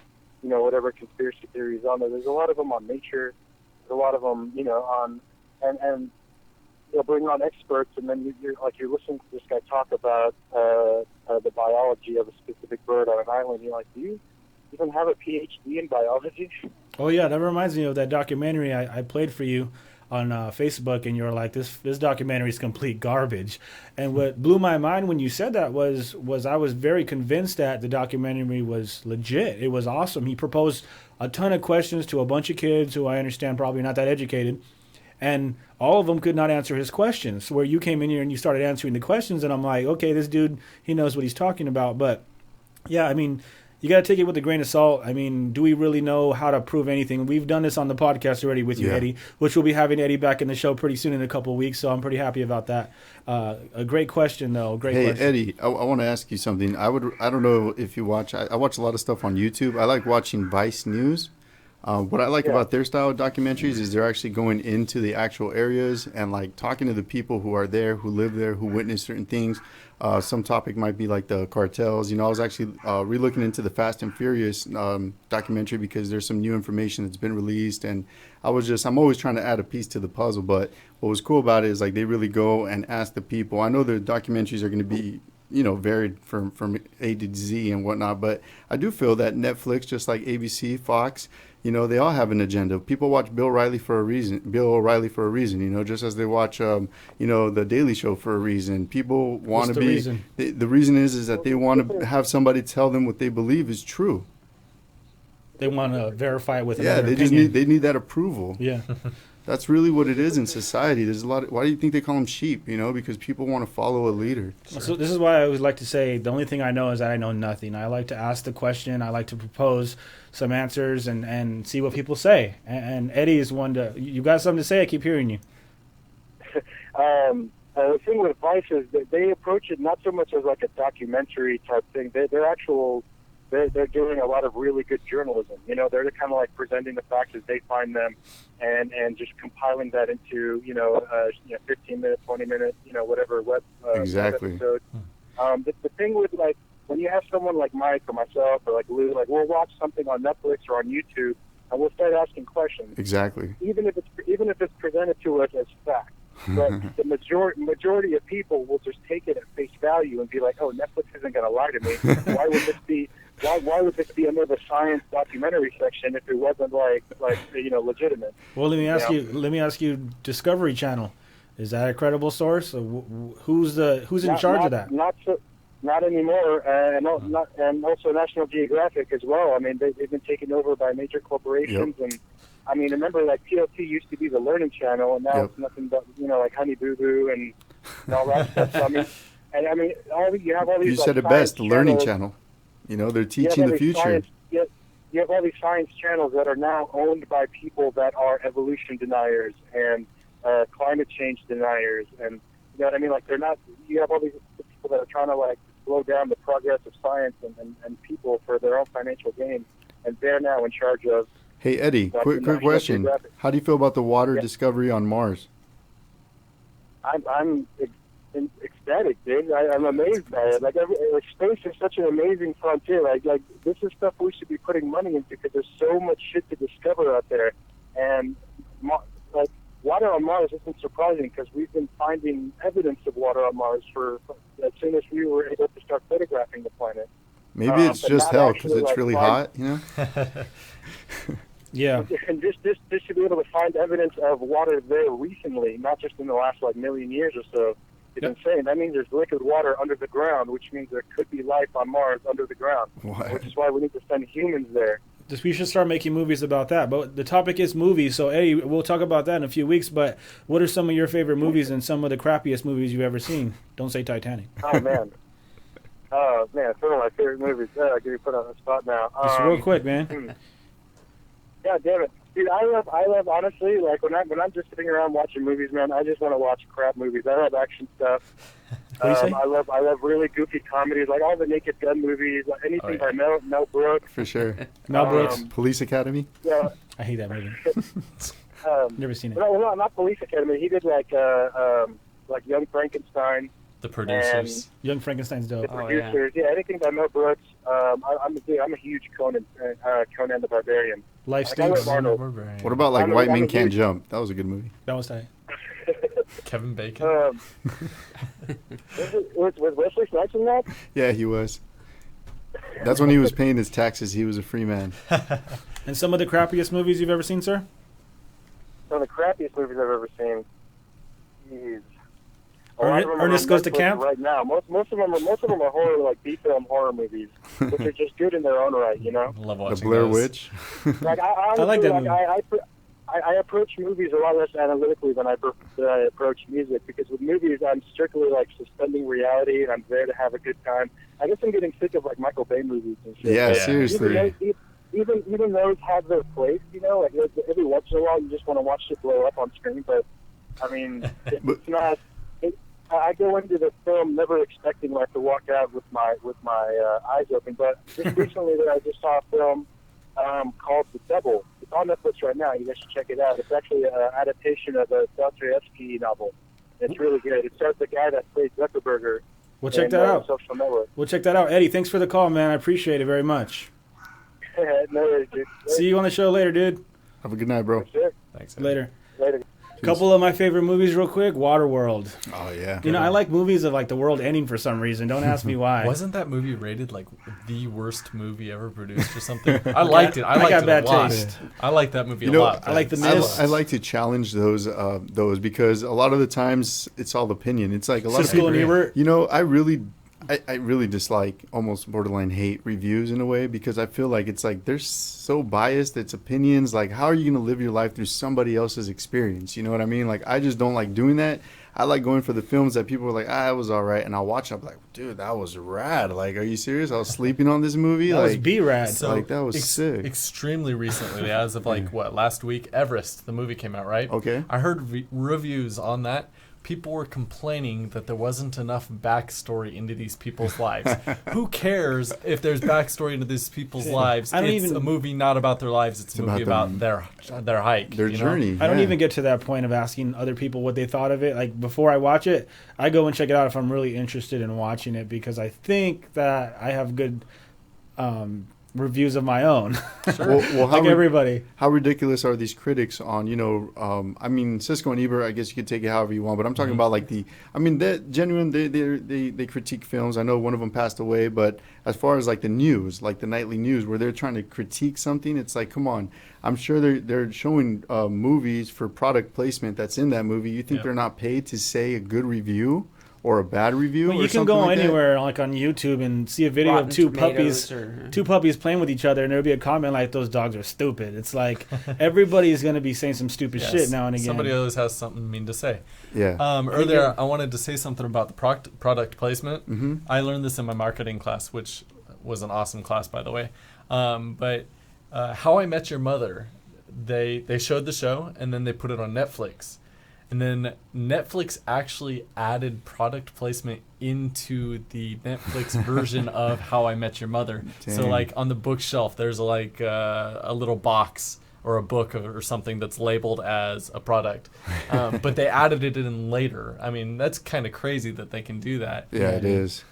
you know, whatever conspiracy theories on there. There's a lot of them on nature. There's a lot of them, you know, on and they'll bring on experts, and then you're listening to this guy talk about the biology of a specific bird on an island. You're like, do you even have a PhD in biology? Oh yeah, that reminds me of that documentary I played for you on Facebook, and you were like, this documentary is complete garbage. And what blew my mind when you said that was I was very convinced that the documentary was legit. It was awesome. He proposed a ton of questions to a bunch of kids who I understand probably not that educated, and all of them could not answer his questions. Where you came in here and you started answering the questions, and I'm like, okay, this dude, he knows what he's talking about. But yeah, I mean, you got to take it with a grain of salt. I mean, do we really know how to prove anything? We've done this on the podcast already with you, Eddie, which we'll be having Eddie back in the show pretty soon in a couple of weeks, so I'm pretty happy about that. A great question, though. Great question. Hey, Eddie, I want to ask you something. I don't know if you watch. I watch a lot of stuff on YouTube. I like watching Vice News. What I like about their style of documentaries is they're actually going into the actual areas and like talking to the people who are there, who live there, who witness certain things. Some topic might be like the cartels. You know, I was actually re-looking into the Fast and Furious documentary because there's some new information that's been released, and I'm always trying to add a piece to the puzzle. But what was cool about it is like they really go and ask the people. I know the documentaries are going to be, you know, varied from A to Z and whatnot, but I do feel that Netflix, just like ABC, Fox, you know, they all have an agenda. People watch Bill O'Reilly for a reason, you know, just as they watch, you know, The Daily Show for a reason. People want to be, reason? The reason is that they want to have somebody tell them what they believe is true. They want to verify it with another opinion. They need that approval. Yeah. That's really what it is in society. There's a lot. Why do you think they call them sheep? You know, because people want to follow a leader. So this is why I always like to say the only thing I know is that I know nothing. I like to ask the question. I like to propose some answers and see what people say. And Eddie is one to. You got something to say? I keep hearing you. The thing with Vice is that they approach it not so much as like a documentary type thing. They're doing a lot of really good journalism. You know, they're kind of like presenting the facts as they find them, and just compiling that into 15-minute, 20-minute, you know, whatever web exactly. episode. The thing with like when you have someone like Mike or myself or like Lou, like we'll watch something on Netflix or on YouTube and we'll start asking questions. Exactly. Even if it's presented to us as fact. But the majority of people will just take it at face value and be like, "Oh, Netflix isn't going to lie to me. Why would this be? Why would this be under the science documentary section if it wasn't like you know, legitimate?" Well, let me ask you. Discovery Channel, is that a credible source? Who's in charge of that? Not anymore, and also National Geographic as well. I mean, they've been taken over by major corporations. Yep. And I mean, remember, like TLC used to be the Learning Channel, and now it's nothing but, you know, like Honey Boo Boo and all that stuff. So, I mean, And I mean, you have all these. You like, said it science best, the learning channels. channel. You know, they're You have teaching all the these future. science- you have all these science channels that are now owned by people that are evolution deniers and climate change deniers, and you know what I mean. Like they're not. You have all these people that are trying to like slow down the progress of science and people for their own financial gain, and they're now in charge of. Hey, Eddie, Like, quick National question. Geographic. How do you feel about the water Yeah. discovery on Mars? I'm ecstatic, dude. I'm amazed by it. Like space is such an amazing frontier. Like this is stuff we should be putting money into because there's so much shit to discover out there. And like water on Mars isn't surprising because we've been finding evidence of water on Mars for as soon as we were able to start photographing the planet. Maybe it's but just not hell because actually, it's like, really find- hot, you know? Yeah. And this should be able to find evidence of water there recently, not just in the last like million years or so. It's insane. That means there's liquid water under the ground, which means there could be life on Mars under the ground. What? Which is why we need to send humans there. Just we should start making movies about that. But the topic is movies, so Eddie, we'll talk about that in a few weeks. But what are some of your favorite movies and some of the crappiest movies you've ever seen? Don't say Titanic. Oh man. Oh man, it's one of my favorite movies. Get me put on the spot now. Just real quick, man. God damn it, dude! I love honestly. Like when I'm just sitting around watching movies, man, I just want to watch crap movies. I love action stuff. What do you say? I love really goofy comedies, like all the Naked Gun movies, like anything by Mel Brooks. For sure. Mel Brooks. Police Academy? Yeah. I hate that movie. Never seen it. No, not Police Academy. He did like Young Frankenstein. The producers. Young Frankenstein's dope. The producers, yeah, anything by Mel Brooks. I'm a huge Conan the Barbarian. Life Like, I love Stinks. Arnold. What about like I'm a- White I'm a Men Can't huge- Jump? That was a good movie. That was tight. Kevin Bacon. Was Wesley Snipes in that? Yeah, he was. That's when he was paying his taxes. He was a free man. And some of the crappiest movies you've ever seen, sir? One of the crappiest movies I've ever seen. Jeez. A lot of them are Ernest on Goes to Netflix Camp? right now. Most of them are horror, like B-film horror movies, which are just good in their own right, you know. Love The watching Blair those. Witch. Like I like that movie. I approach movies a lot less analytically than I approach music, because with movies I'm strictly like suspending reality and I'm there to have a good time. I guess I'm getting sick of like Michael Bay movies and shit. Yeah, Like, seriously. Even those have their place, you know. Like every once in a while you just want to watch it blow up on screen, but I mean, it's not. I go into the film never expecting like to walk out with my eyes open. But just recently, I just saw a film called The Double. It's on Netflix right now. You guys should check it out. It's actually an adaptation of a Dostoevsky novel. It's really good. It stars the guy that played Zuckerberger. We'll check in, that out. Social Network. We'll check that out. Eddie, thanks for the call, man. I appreciate it very much. No worries, dude. See you on the show later, dude. Have a good night, bro. Thanks. Later. Later. Couple of my favorite movies real quick. Waterworld. Oh, yeah. You know, I like movies of like the world ending for some reason. Don't ask me why. Wasn't that movie rated like the worst movie ever produced or something? I liked it. I liked got it bad a lot. taste. I like that movie You a know, lot. I like The I Mist. like to challenge those because a lot of the times it's all opinion. It's like a lot of Siskel people. and Ebert. You know, I really dislike, almost borderline hate reviews in a way, because I feel like it's like they're so biased. It's opinions. Like, how are you going to live your life through somebody else's experience? You know what I mean? Like, I just don't like doing that. I like going for the films that people are like, it was all right. And I'll watch it. I'm like, dude, that was rad. Like, are you serious? I was sleeping on this movie. That like, was B-Rad. So like, that was sick. Extremely recently, as of like last week, Everest, the movie came out, right? Okay. I heard reviews on that. People were complaining that there wasn't enough backstory into these people's lives. Who cares if there's backstory into these people's lives? I don't It's even- a movie not about their lives. It's a movie about their hike, their you know? journey. I don't yeah. even get to that point of asking other people what they thought of it. Like, before I watch it, I go and check it out if I'm really interested in watching it, because I think that I have good reviews of my own. Well, like everybody. How ridiculous are these critics on, I mean, Siskel and Ebert, I guess you could take it however you want, but I'm talking about like they're genuine, they critique films. I know one of them passed away, but as far as like the news, like the nightly news, where they're trying to critique something, it's like, come on. I'm sure they're showing movies for product placement that's in that movie. You think they're not paid to say a good review or a bad review. Well, or you can something go like that. anywhere like on YouTube and see a video Rotten of two Tomatoes puppies playing with each other, and there'll be a comment like, "Those dogs are stupid." It's like everybody's gonna be saying some stupid Yes. shit now and again. Somebody always has something mean to say. Yeah. Earlier, I wanted to say something about the product placement. Mm-hmm. I learned this in my marketing class, which was an awesome class, by the way. But How I Met Your Mother, they showed the show, and then they put it on Netflix. And then Netflix actually added product placement into the Netflix version of How I Met Your Mother. Dang. So, like, on the bookshelf, there's like a little box or a book or something that's labeled as a product. But they added it in later. I mean, that's kind of crazy that they can do that. Yeah, it is.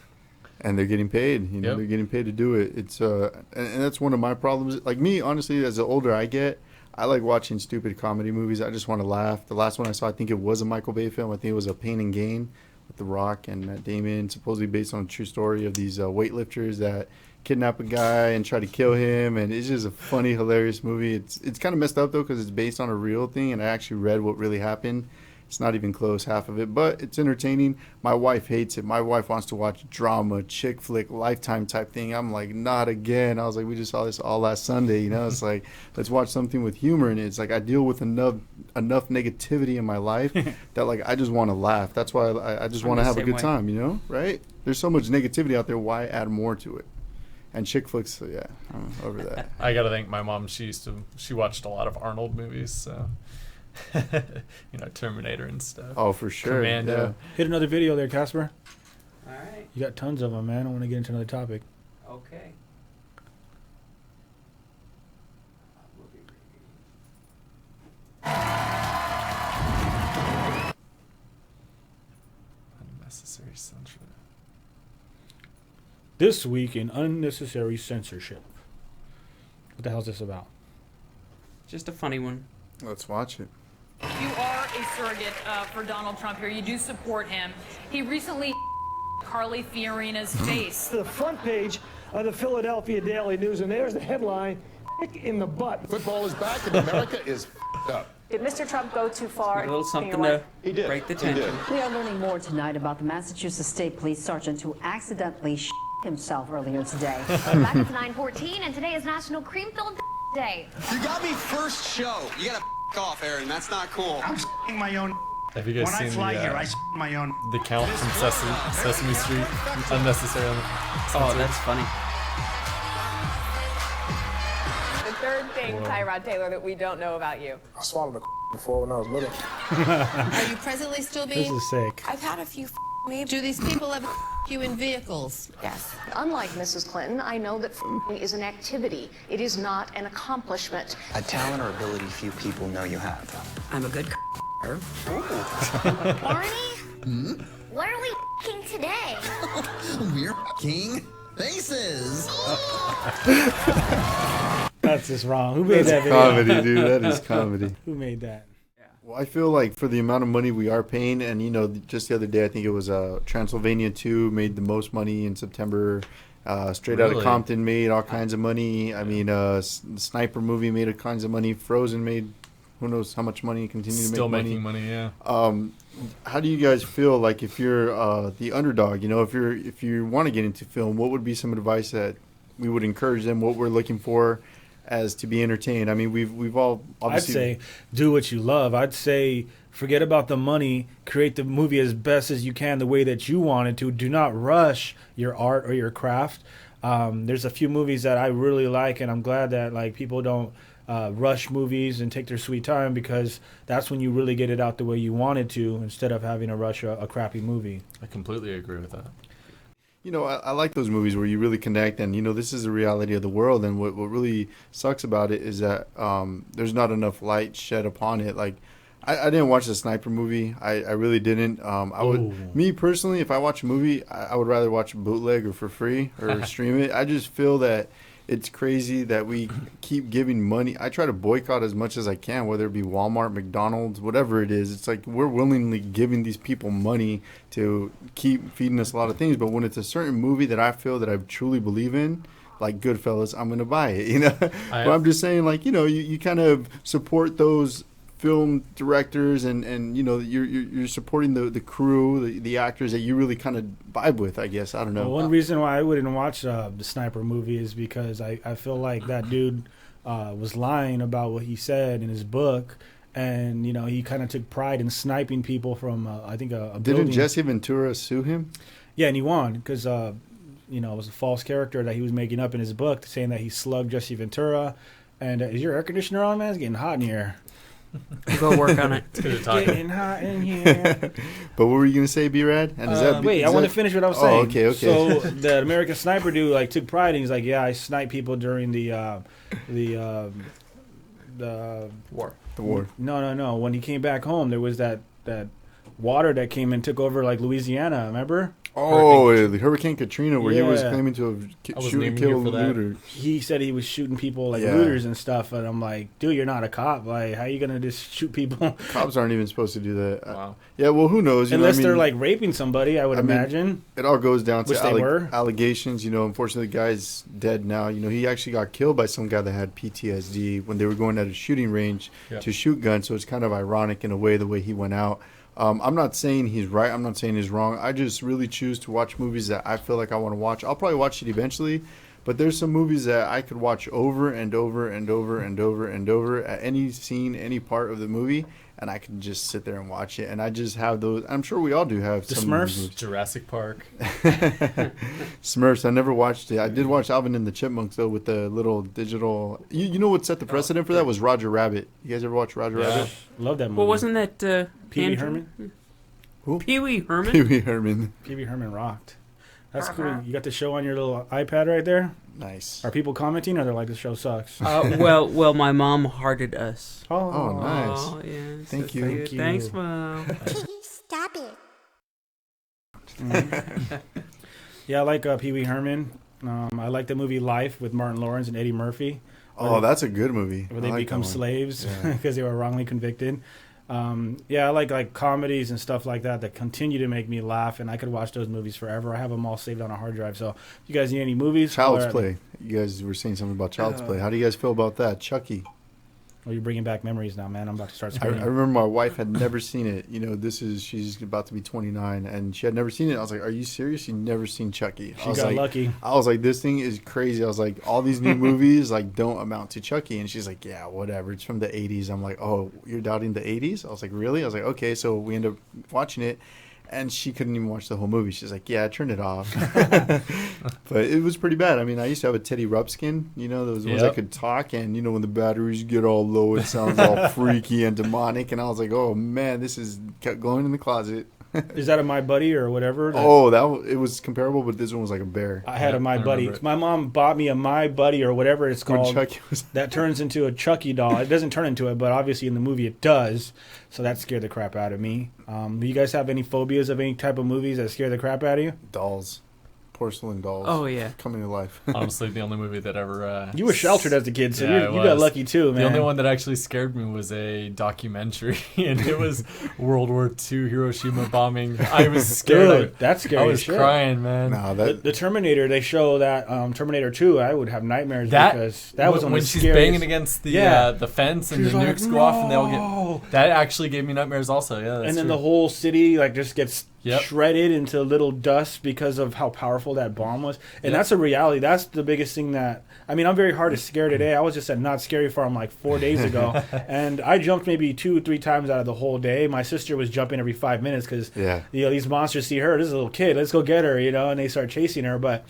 And they're getting paid. You know, Yep. they're getting paid to do it. It's and that's one of my problems. Like me, honestly, as the older I get, I like watching stupid comedy movies. I just want to laugh. The last one I saw, I think it was a Michael Bay film. I think it was a Pain and Gain with The Rock and Matt Damon, supposedly based on a true story of these weightlifters that kidnap a guy and try to kill him. And it's just a funny, hilarious movie. It's kind of messed up though because it's based on a real thing, and I actually read what really happened. It's not even close, half of it, but it's entertaining. My wife hates it. My wife wants to watch drama, chick flick, Lifetime type thing. I'm like, not again. I was like, we just saw this all last Sunday. You know, it's like, let's watch something with humor in it. It's like I deal with enough negativity in my life that like I just want to laugh. That's why I just I'm want to the have a same good way. time. You know, right? There's so much negativity out there. Why add more to it? And chick flicks, so yeah, I'm over that. I got to thank my mom. She watched a lot of Arnold movies, so. You know, Terminator and stuff. Oh, for sure. Commando. Yeah. Hit another video there, Casper. All right. You got tons of them, man. I want to get into another topic. Okay. Unnecessary censorship. This week in unnecessary censorship. What the hell is this about? Just a funny one. Let's watch it. You are a surrogate for Donald Trump here. You do support him. He recently Carly Fiorina's face. The front page of the Philadelphia Daily News, and there's the headline, in the butt. Football is back and America is up. Did Mr. Trump go too far? A little something in your to life? break the tension. We are learning more tonight about the Massachusetts State Police Sergeant who accidentally himself earlier today. Back at 9:14, and today is National Cream-Filled Day. You got me first show. You gotta off, Aaron. That's not cool. I'm my own. Have you guys When I seen fly the, here, I my own. the count from Sesame Street? Unnecessarily. Oh, that's funny. The third thing, Tyrod Taylor, that we don't know about you. I swallowed a before when I was little. Are you presently still being? This is sick. I've had a few maybe. Do these people ever you in vehicles? Yes. Unlike Mrs. Clinton, I know that is an activity. It is not an accomplishment. A talent or ability few people know you have. I'm a good Barney? What are we f***ing today? We're king faces. That's just wrong. Who made That's that video? comedy, dude. That is comedy. Who made that? Well, I feel like for the amount of money we are paying, and you know, just the other day, I think it was Transylvania 2 made the most money in September. Straight Outta Really? Compton made all kinds of money. I mean, the Sniper movie made all kinds of money. Frozen made who knows how much money. Continue to Still make making money, yeah. How do you guys feel like if you're the underdog? You know, if you want to get into film, what would be some advice that we would encourage them? What we're looking for as to be entertained? I mean, we've all obviously. I'd say do what you love. I'd say forget about the money. Create the movie as best as you can, the way that you want it to. Do not rush your art or your craft. There's a few movies that I really like, and I'm glad that like people don't rush movies and take their sweet time, because that's when you really get it out the way you want it to, instead of having to rush a crappy movie. I completely agree with that. You know, I like those movies where you really connect, and you know, this is the reality of the world. And what really sucks about it is that there's not enough light shed upon it. Like, I didn't watch the Sniper movie. I really didn't. Me personally, if I watch a movie, I would rather watch a bootleg or for free or stream it. I just feel that it's crazy that we keep giving money. I try to boycott as much as I can, whether it be Walmart, McDonald's, whatever it is. It's like we're willingly giving these people money to keep feeding us a lot of things. But when it's a certain movie that I feel that I truly believe in, like Goodfellas, I'm going to buy it, you know? But I'm just saying, like, you know, you kind of support those film directors and you know you're supporting the crew, the actors that you really kind of vibe with. I guess I don't know. Well, one reason why I wouldn't watch the Sniper movie is because I feel like that dude was lying about what he said in his book, and you know he kind of took pride in sniping people from I think a Didn't building. Jesse Ventura sue him? Yeah, and he won because you know it was a false character that he was making up in his book, saying that he slugged Jesse Ventura. And is your air conditioner on, man? It's getting hot in here. Go work on it. It's getting hot in here. But what were you gonna say, B-Rad? And is that wait, I want to finish what I was saying. Oh, okay. So the American Sniper dude like took pride, and he's like, yeah, I sniped people during the war. The war. No. When he came back home, there was that water that came and took over like Louisiana. Remember? Oh, the Hurricane Katrina, where he was Yeah. claiming to have I wasn't shoot even and here killed for that. looters. He said he was shooting people like Yeah. looters and stuff, and I'm like, dude, you're not a cop. Like, how are you gonna just shoot people? Cops aren't even supposed to do that. Wow. Yeah, well, who knows? You know Unless what I they're mean? like raping somebody, I would imagine. It all goes down Which to they were. allegations. You know, unfortunately, the guy's dead now. You know, he actually got killed by some guy that had PTSD when they were going at a shooting range Yep. to shoot guns. So it's kind of ironic in a way the way he went out. I'm not saying he's right. I'm not saying he's wrong. I just really choose to watch movies that I feel like I want to watch. I'll probably watch it eventually, but there's some movies that I could watch over and over and over and over and over at any scene, any part of the movie, and I can just sit there and watch it. And I just have those. I'm sure we all do have The some of those Smurfs? movies. Jurassic Park. Smurfs. I never watched it. I did watch Alvin and the Chipmunks though, with the little digital. You know what set the precedent for that was Roger Rabbit. You guys ever watch Roger Rabbit? Love that movie. Well, wasn't that Pee Wee Andrew? Herman? Who? Pee Wee Herman? Pee Wee Herman. Pee Wee Herman rocked. That's cool. You got the show on your little iPad right there. Nice. Are people commenting, or they're like, the show sucks? Well, my mom hearted us. Oh, nice. Oh, yes. Thank that's you. for Thank you. Thanks, Mom. Stop it. Yeah, I like Pee Wee Herman. I like the movie Life with Martin Lawrence and Eddie Murphy. Oh, that's a good movie. Where I they like become that one. slaves Yeah. because they were wrongly convicted. Yeah, I like comedies and stuff like that continue to make me laugh, and I could watch those movies forever. I have them all saved on a hard drive. So, if you guys need any movies? Child's or- Play. You guys were saying something about Child's Play. How do you guys feel about that? Chucky. Well, you're bringing back memories now, man. I'm about to start I screaming. remember my wife had never seen it. You know, she's about to be 29, and she had never seen it. I was like, "Are you serious? You've never seen Chucky?" She got lucky. I was like, "This thing is crazy." I was like, "All these new movies like don't amount to Chucky," and she's like, "Yeah, whatever. It's from the '80s." I'm like, "Oh, you're doubting the '80s?" I was like, "Really?" I was like, "Okay." So we end up watching it. And she couldn't even watch the whole movie. She's like, "Yeah, turn it off." But it was pretty bad. I mean, I used to have a Teddy Ruxpin, you know, those ones that Yep. could talk. And, you know, when the batteries get all low, it sounds all freaky and demonic. And I was like, oh, man, this is kept going in the closet. Is that a My Buddy or whatever? Oh, it was comparable, but this one was like a bear. I had a My I Buddy. remember it. My mom bought me a My Buddy or whatever it's When called. Chucky was That turns into a Chucky doll. It doesn't turn into it, but obviously in the movie it does. So that scared the crap out of me. Do you guys have any phobias of any type of movies that scare the crap out of you? dolls. Porcelain dolls. Oh, yeah. Coming to life. Honestly, the only movie that ever... You were sheltered as a kid, so Yeah, you I got was. lucky too, man. The only one that actually scared me was a documentary, and it was World War II Hiroshima bombing. I was scared. Dude, that's scary I as was shit. crying, man. Nah, The Terminator, they show that Terminator 2, I would have nightmares That because that was one when of the she's scariest. banging against the Yeah. fence and She's the like, nukes go off and they all "No." get. That actually gave me nightmares, also. Yeah, that's And then true. the whole city like just gets Yep. shredded into little dust because of how powerful that bomb was. And Yep. that's a reality. That's the biggest thing that I mean, I'm very hard to scare today. I was just at Not Scary Farm like 4 days ago, and I jumped maybe 2 or 3 times out of the whole day. My sister was jumping every 5 minutes because Yeah. you know these monsters see her. This is a little kid. Let's go get her. You know, and they start chasing her. But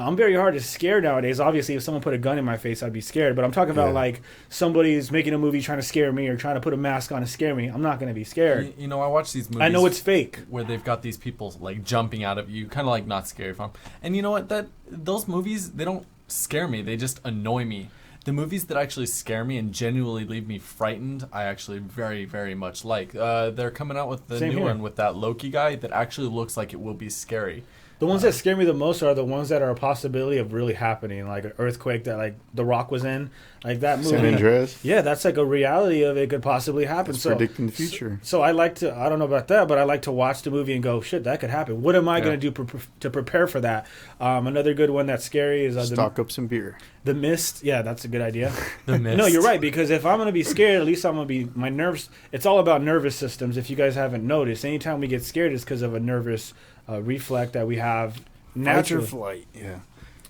I'm very hard to scare nowadays. Obviously, if someone put a gun in my face, I'd be scared. But I'm talking about Yeah. like somebody's making a movie trying to scare me or trying to put a mask on to scare me. I'm not going to be scared. You know, I watch these movies. I know it's fake. Where they've got these people like jumping out of you, kind of like Not Scary Farm. And you know what? Those movies, they don't scare me. They just annoy me. The movies that actually scare me and genuinely leave me frightened, I actually very, very much like. They're coming out with the Same new here. one with that Loki guy that actually looks like it will be scary. The ones that scare me the most are the ones that are a possibility of really happening, like an earthquake that like The Rock was in, like that movie. San Andreas. Yeah, that's like a reality of it could possibly happen. It's predicting the future. So I like to, I don't know about that, but I like to watch the movie and go, shit, that could happen. What am I going to do to prepare for that? Another good one that's scary is stock up some beer. The Mist. Yeah, that's a good idea. The Mist. No, you're right, because if I'm going to be scared, at least I'm going to be, my nerves, it's all about nervous systems. If you guys haven't noticed, anytime we get scared, it's because of a nervous reflex that we have naturally. Fight or flight, yeah.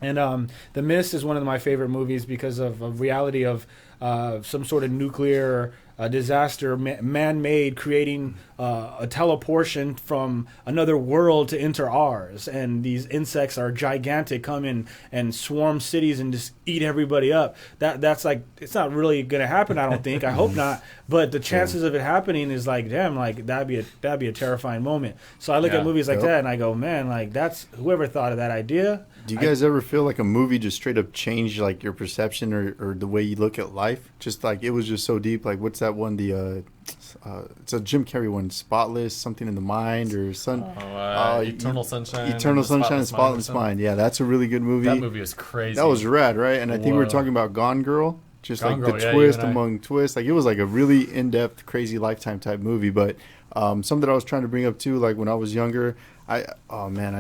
And The Mist is one of my favorite movies because of a reality of some sort of nuclear disaster, man-made, creating a teleportation from another world to enter ours. And these insects are gigantic, come in and swarm cities and just eat everybody up. That's like, it's not really going to happen, I don't think. I hope not. But the chances of it happening is like, damn, like that'd be a terrifying moment. So I look at movies like that and I go, man, like that's, whoever thought of that idea. Do you guys ever feel like a movie just straight up changed like your perception or the way you look at life? Just like it was just so deep. Like what's that one? It's a Jim Carrey one, Spotless, something in the mind or Eternal Sunshine. Eternal Sunshine, Spotless Mind. Yeah, that's a really good movie. That movie was crazy. That was rad, right? And I think we were talking about Gone Girl. Just Gone like Girl, the twist among twists. Like it was like a really in-depth, crazy Lifetime type movie. But something that I was trying to bring up too, like when I was younger, I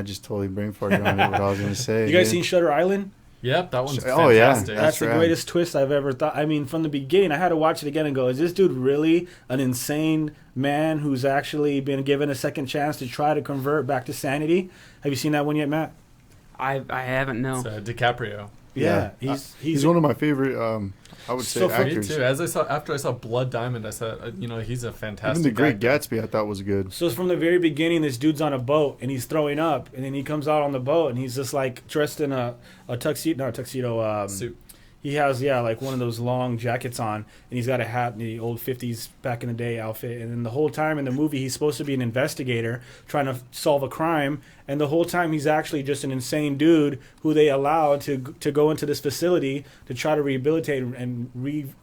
just totally brain farted on it, what I was going to say. You guys seen Shutter Island? Yep, that one's fantastic. Oh, yeah. That's the greatest twist I've ever thought. I mean, from the beginning, I had to watch it again and go, is this dude really an insane man who's actually been given a second chance to try to convert back to sanity? Have you seen that one yet, Matt? I haven't, no. It's DiCaprio. Yeah, he's one of my favorite, I would say, actors. Me too. After I saw Blood Diamond, I said, he's a fantastic. Even The Great actor. Gatsby, I thought was good. So from the very beginning, this dude's on a boat and he's throwing up, and then he comes out on the boat and he's just like dressed in a tuxedo suit. He has like one of those long jackets on, and he's got a hat in the old 50s back in the day outfit. And then the whole time in the movie, he's supposed to be an investigator trying to solve a crime, and the whole time he's actually just an insane dude who they allow to go into this facility to try to rehabilitate and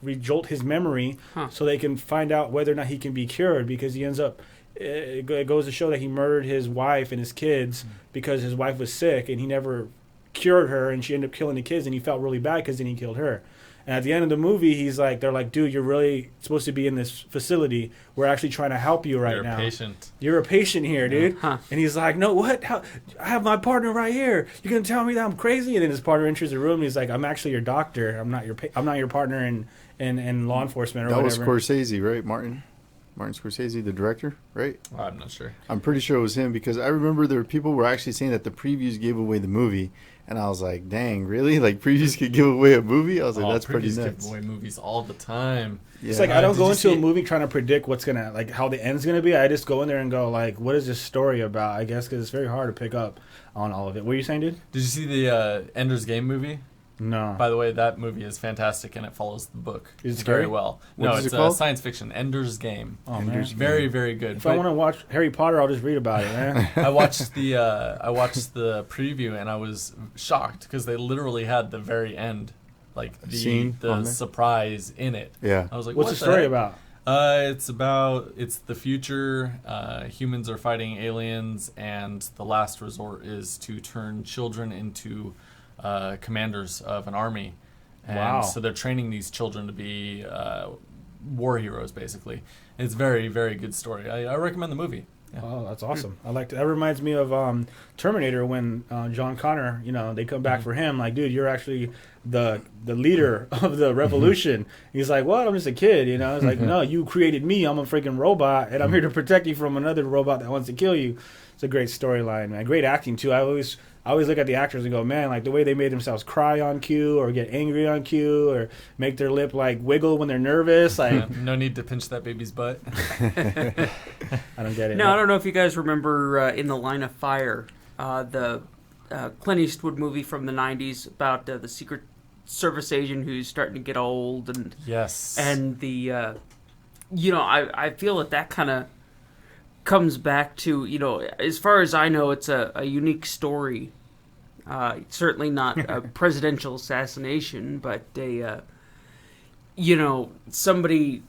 rejolt his memory, so they can find out whether or not he can be cured, because he ends up. It goes to show that he murdered his wife and his kids because his wife was sick, and he never cured her, and she ended up killing the kids, and he felt really bad because then he killed her. And at the end of the movie, they're like, dude, you're really supposed to be in this facility. We're actually trying to help you right now. You're a patient. You're a patient here, dude. And he's like, no, what? How? I have my partner right here. You're gonna tell me that I'm crazy? And then his partner enters the room, and he's like, I'm actually your doctor. I'm not your partner in law enforcement or whatever. That was Scorsese, right? Martin Scorsese, the director, right? I'm not sure. I'm pretty sure it was him, because I remember there were people who were actually saying that the previews gave away the movie. And I was like, dang, really? Like, previews could give away a movie? I was like, that's pretty nuts. Previews give away movies all the time. Yeah. It's like, I don't go into a movie trying to predict what's going to, like, how the end's going to be. I just go in there and go, like, what is this story about? I guess because it's very hard to pick up on all of it. What are you saying, dude? Did you see the Ender's Game movie? No. By the way, that movie is fantastic, and it follows the book is it very scary? well. What it's science fiction. Ender's Game. Oh, man. Very, very good. If I want to watch Harry Potter, I'll just read about it, man. I watched the preview, and I was shocked because they literally had the very end, like the surprise in it. Yeah. I was like, what's the story about? It's the future. Humans are fighting aliens, and the last resort is to turn children into commanders of an army. And so they're training these children to be war heroes, basically. It's a very, very good story. I recommend the movie. Yeah. Oh, that's awesome. I like that. Reminds me of Terminator, when John Connor, they come back for him. Like, dude, you're actually the leader of the revolution. He's like, what? I'm just a kid, It's like, no, you created me. I'm a freaking robot, and I'm here to protect you from another robot that wants to kill you. It's a great storyline, man. Great acting, too. I always look at the actors and go, man, like the way they made themselves cry on cue or get angry on cue or make their lip like wiggle when they're nervous. Like, no need to pinch that baby's butt. I don't get it. No, I don't know if you guys remember In the Line of Fire, the Clint Eastwood movie from the 90s about the Secret Service agent who's starting to get old. And yes. And the, I feel that kind of comes back to, as far as I know, it's a unique story. Certainly not a presidential assassination, but somebody,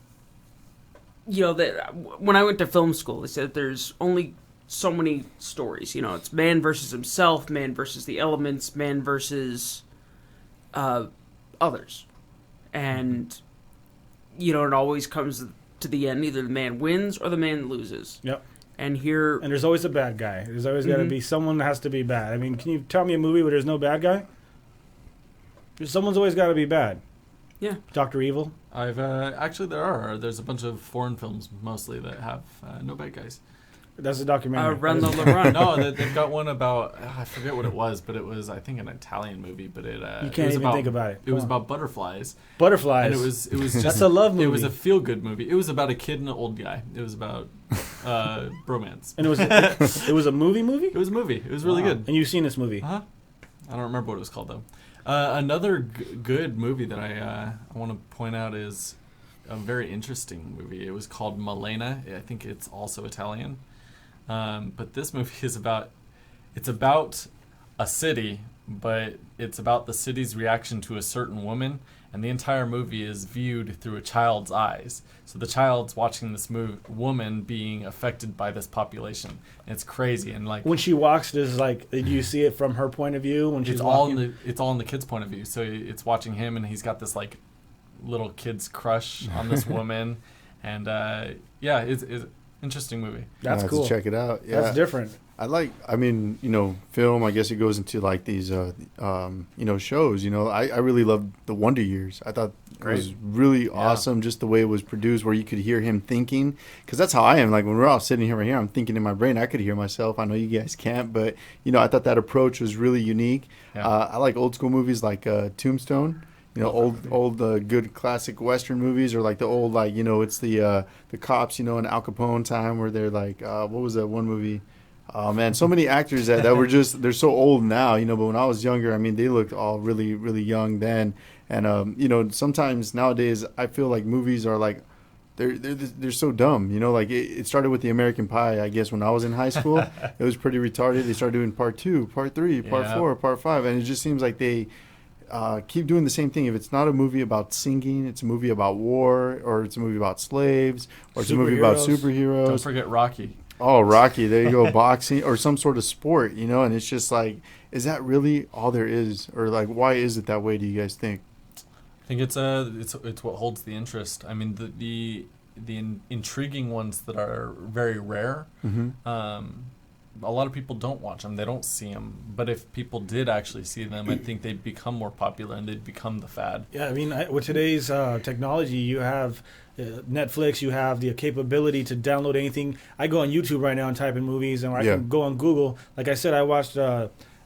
that when I went to film school, they said there's only so many stories. You know, it's man versus himself, man versus the elements, man versus others. And, you know, it always comes to the end. Either the man wins or the man loses. Yep. And here... And there's always a bad guy. There's always got to be someone that has to be bad. I mean, can you tell me a movie where there's no bad guy? Someone's always got to be bad. Yeah. Dr. Evil? Actually, there's a bunch of foreign films mostly that have no bad guys. That's a documentary. Run the Run. No, they've got one about, I forget what it was, but it was, I think, an Italian movie. But you can't even think about it. It was about butterflies. Butterflies. And it was just that's a love movie. It was a feel good movie. It was about a kid and an old guy. It was about bromance. And it was a movie. It was a movie. It was really good. And you've seen this movie? I don't remember what it was called though. Another good movie that I want to point out is a very interesting movie. It was called Malena. I think it's also Italian. But this movie is about a city, but it's about the city's reaction to a certain woman, and the entire movie is viewed through a child's eyes. So the child's watching this woman being affected by this population. And it's crazy, and like when she walks, do you see it from her point of view when she's it's walking? It's all in the kid's point of view. So it's watching him, and he's got this like little kid's crush on this woman, and it's interesting movie. That's cool. To check it out. Yeah. That's different. Film, I guess it goes into like these, shows. I really loved The Wonder Years. I thought it was really awesome, just the way it was produced, where you could hear him thinking. Because that's how I am. Like when we're all sitting here right here, I'm thinking in my brain. I could hear myself. I know you guys can't, but I thought that approach was really unique. Yeah. I like old school movies like Tombstone. Old good classic Western movies, or like the old it's the cops, in Al Capone time, where they're like, what was that one movie? Oh man, so many actors that were they're so old now, but when I was younger, I mean, they looked all really, really young then. And sometimes nowadays I feel like movies are like they're so dumb, like it started with the American Pie, I guess, when I was in high school. It was pretty retarded. They started doing part 2, part 3, part 4, part 5, and it just seems like they keep doing the same thing. If it's not a movie about singing, it's a movie about war, or it's a movie about slaves, or it's a movie about superheroes. Don't forget Rocky. Oh, Rocky, there you go. Boxing or some sort of sport, and it's just like, is that really all there is? Or like, why is it that way, do you guys think? I think it's what holds the interest. I mean, the intriguing ones that are very rare, a lot of people don't watch them. They don't see them. But if people did actually see them, I think they'd become more popular and they'd become the fad. Yeah, I mean, with today's technology, you have Netflix, you have the capability to download anything. I go on YouTube right now and type in movies, and I can go on Google. Like I said, I watched